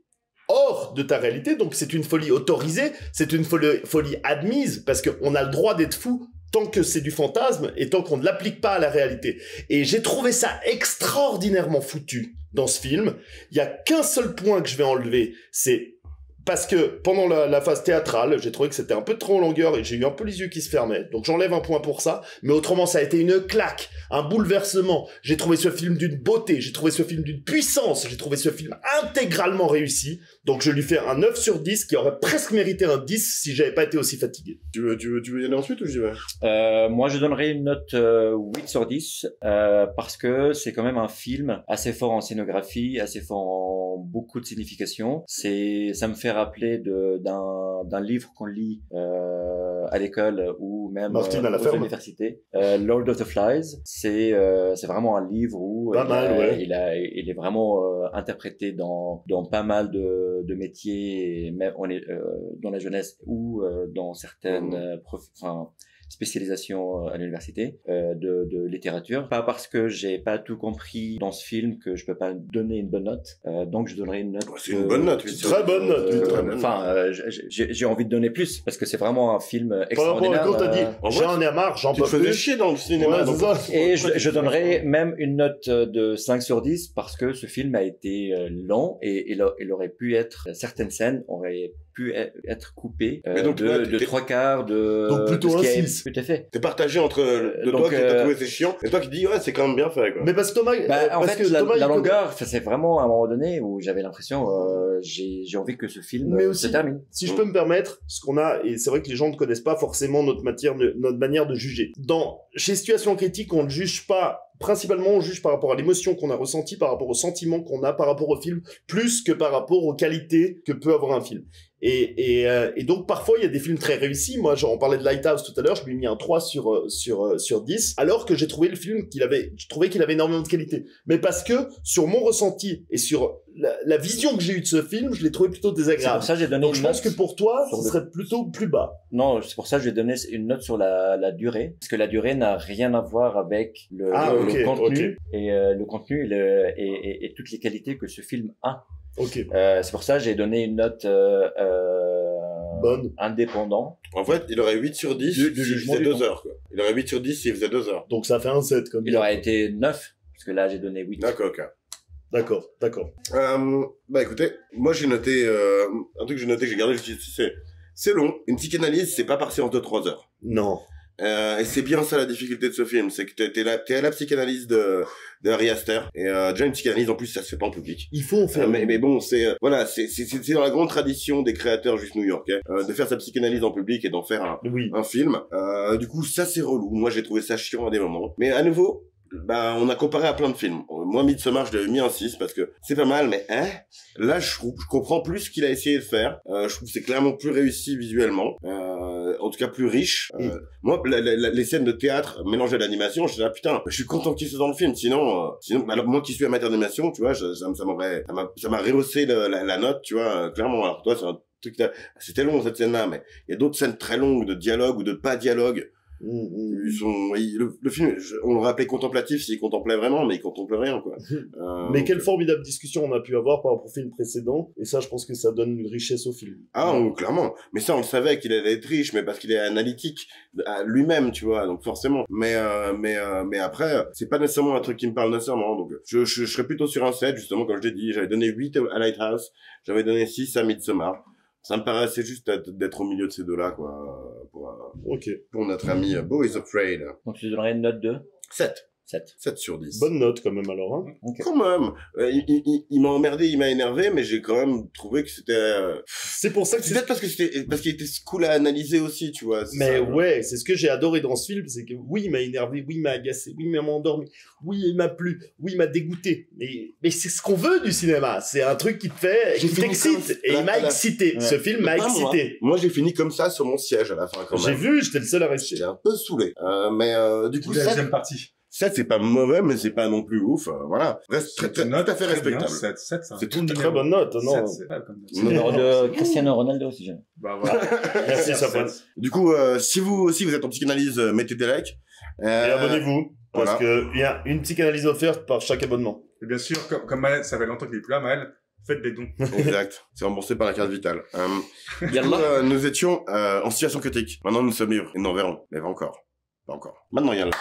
Speaker 2: hors de ta réalité, donc c'est une folie autorisée, c'est une folie admise, parce qu'on a le droit d'être fou tant que c'est du fantasme et tant qu'on ne l'applique pas à la réalité. Et j'ai trouvé ça extraordinairement foutu dans ce film. Il y a qu'un seul point que je vais enlever, c'est parce que pendant la phase théâtrale, j'ai trouvé que c'était un peu trop en longueur et j'ai eu un peu les yeux qui se fermaient. Donc j'enlève un point pour ça. Mais autrement, ça a été une claque, un bouleversement. J'ai trouvé ce film d'une beauté, j'ai trouvé ce film d'une puissance, j'ai trouvé ce film intégralement réussi. Donc je lui fais un 9 sur 10 qui aurait presque mérité un 10 si j'avais pas été aussi fatigué.
Speaker 1: Tu veux y aller ensuite ou j'y vais?
Speaker 4: Moi, je donnerais une note 8 sur 10 parce que c'est quand même un film assez fort en scénographie, assez fort en beaucoup de signification. Ça me fait rappeler d'un livre qu'on lit à l'école ou même à l'université, Lord of the Flies. C'est vraiment un livre où il est vraiment interprété dans pas mal de métiers, et même on est dans la jeunesse ou dans certaines spécialisation à l'université de littérature. Pas parce que j'ai pas tout compris dans ce film que je peux pas donner une bonne note. Donc je donnerai une note.
Speaker 1: C'est une bonne note.
Speaker 2: C'est très bonne note.
Speaker 4: J'ai envie de donner plus parce que c'est vraiment un film extraordinaire.
Speaker 2: Quand t'as dit j'en ai marre, j'en peux plus.
Speaker 1: Tu te faisais chier dans le cinéma.
Speaker 4: Et je donnerai même une note de 5 sur 10 parce que ce film a été long et il aurait pu être, certaines scènes auraient pu être coupées de 3/4 de...
Speaker 2: Donc plutôt un 6.
Speaker 4: Tout à fait.
Speaker 1: T'es partagé entre toi qui t'as trouvé c'est chiant et toi qui dis ouais c'est quand même bien fait quoi.
Speaker 2: Mais parce que Thomas,
Speaker 4: en fait la longueur, c'est vraiment à un moment donné où j'avais l'impression j'ai envie que ce film se termine.
Speaker 2: Si je peux me permettre, ce qu'on a, et c'est vrai que les gens ne connaissent pas forcément notre manière de juger. Chez Situation Critique, on ne juge pas. Principalement, on juge par rapport à l'émotion qu'on a ressentie, par rapport au sentiment qu'on a par rapport au film, plus que par rapport aux qualités que peut avoir un film. Et donc, parfois, il y a des films très réussis. Moi, on parlait de Lighthouse tout à l'heure, je lui ai mis un 3 sur 10, alors que j'ai trouvé le film je trouvais qu'il avait énormément de qualité. Mais parce que, sur mon ressenti et sur la vision que j'ai eue de ce film, je l'ai trouvé plutôt désagréable.
Speaker 4: C'est pour ça que j'ai donné
Speaker 2: donc, je pense que pour toi, ce serait plutôt plus bas.
Speaker 4: Non, c'est pour ça que je vais donner une note sur la durée. Parce que la durée n'a rien à voir avec le contenu. Et le contenu et toutes les qualités que ce film a. C'est pour ça que j'ai donné une note
Speaker 2: bonne,
Speaker 4: indépendant.
Speaker 1: En fait, il aurait 8 sur 10 s'il faisait 2 heures. Quoi. Il aurait 8 sur 10 s'il faisait 2 heures.
Speaker 2: Donc ça fait un 7 comme
Speaker 4: il aurait été 9, parce que là j'ai donné 8.
Speaker 1: D'accord, ok.
Speaker 2: D'accord.
Speaker 1: Bah écoutez, moi j'ai noté un truc que j'ai noté, que j'ai gardé, c'est long. Une psychanalyse, c'est pas par séance de 3 heures.
Speaker 2: Non.
Speaker 1: Et c'est bien ça la difficulté de ce film, c'est que t'es à la psychanalyse de Ari Aster. Et déjà une psychanalyse en plus ça se fait pas en public.
Speaker 2: Il faut en faire.
Speaker 1: Mais bon, c'est dans la grande tradition des créateurs juste new-yorkais de faire sa psychanalyse en public et d'en faire un film. Du coup ça c'est relou. Moi j'ai trouvé ça chiant à des moments. Mais à nouveau, on a comparé à plein de films. Moi, Midsommar, je l'avais mis un 6 parce que c'est pas mal, mais là, je comprends plus ce qu'il a essayé de faire. Je trouve que c'est clairement plus réussi visuellement. En tout cas, plus riche. Moi, les scènes de théâtre mélangées à l'animation, je suis là, putain, je suis content qu'il soit dans le film. Sinon, alors moi qui suis amateur d'animation, tu vois, ça m'a rehaussé la note, tu vois, clairement. Alors toi, c'est un truc, c'était long cette scène-là, mais il y a d'autres scènes très longues de dialogue ou de pas dialogue. Le film, on le rappelait contemplatif s'il contemplait vraiment, mais il contemple rien, quoi.
Speaker 2: Mais quelle formidable discussion on a pu avoir par rapport au film précédent, et ça, je pense que ça donne une richesse au film.
Speaker 1: Clairement. Mais ça, on le savait qu'il allait être riche, mais parce qu'il est analytique lui-même, tu vois, donc forcément. Mais après, c'est pas nécessairement un truc qui me parle nécessairement, donc je serais plutôt sur un 7, justement, comme je l'ai dit, j'avais donné 8 à Lighthouse, j'avais donné 6 à Midsommar. Ça me paraissait juste d'être au milieu de ces deux-là, quoi,
Speaker 2: Ok.
Speaker 1: pour notre ami Beau is Afraid.
Speaker 4: Donc tu donnerais une note de
Speaker 1: 7.
Speaker 4: 7.
Speaker 1: 7 sur 10.
Speaker 2: Bonne note quand même alors. Hein.
Speaker 4: Ok.
Speaker 1: Quand même. Il m'a emmerdé, il m'a énervé, mais j'ai quand même trouvé que c'était...
Speaker 2: C'est pour ça que
Speaker 1: C'est peut-être parce qu'il était cool à analyser aussi, tu vois.
Speaker 2: Mais
Speaker 1: ça,
Speaker 2: ouais, c'est ce que j'ai adoré dans ce film, c'est que oui, il m'a énervé, oui, il m'a agacé, oui, il m'a endormi, oui, il m'a plu, oui, il m'a dégoûté. Mais c'est ce qu'on veut du cinéma. C'est un truc qui te fait, qui t'excite. Et il m'a excité.
Speaker 1: Ouais.
Speaker 2: Ce film m'a excité.
Speaker 1: Moi, j'ai fini comme ça sur mon siège à la fin, quand même.
Speaker 2: J'ai vu, j'étais le seul à rester.
Speaker 1: J'étais un peu saoulé. Mais du coup,
Speaker 3: La
Speaker 1: ça,
Speaker 3: deuxième partie.
Speaker 1: c'est pas mauvais, mais c'est pas non plus ouf. Voilà. Reste tout à fait respectable.
Speaker 3: 7,
Speaker 1: C'est
Speaker 3: tout
Speaker 1: tout
Speaker 2: Très bonne note, non.
Speaker 3: C'est pas comme ça.
Speaker 4: Numéro de Cristiano Ronaldo, si jamais.
Speaker 3: Bah voilà.
Speaker 2: Merci, ça passe.
Speaker 1: Du coup, si vous aussi vous êtes en psychanalyse, mettez des likes.
Speaker 2: Et abonnez-vous. Parce
Speaker 1: voilà.
Speaker 2: que il y a une psychanalyse offerte par chaque abonnement.
Speaker 3: Et bien sûr, comme Maël, ça fait longtemps qu'il est plus là, Maël, faites des dons.
Speaker 1: Exact. C'est remboursé par la carte vitale. Du coup,
Speaker 4: Yallah.
Speaker 1: nous étions en situation critique. Maintenant, nous sommes libres. Et nous verrons. Mais pas encore. Pas encore. Maintenant, Yallah.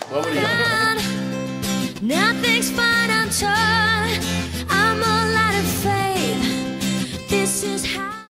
Speaker 1: Bravo les gars.
Speaker 6: Nothing's fine until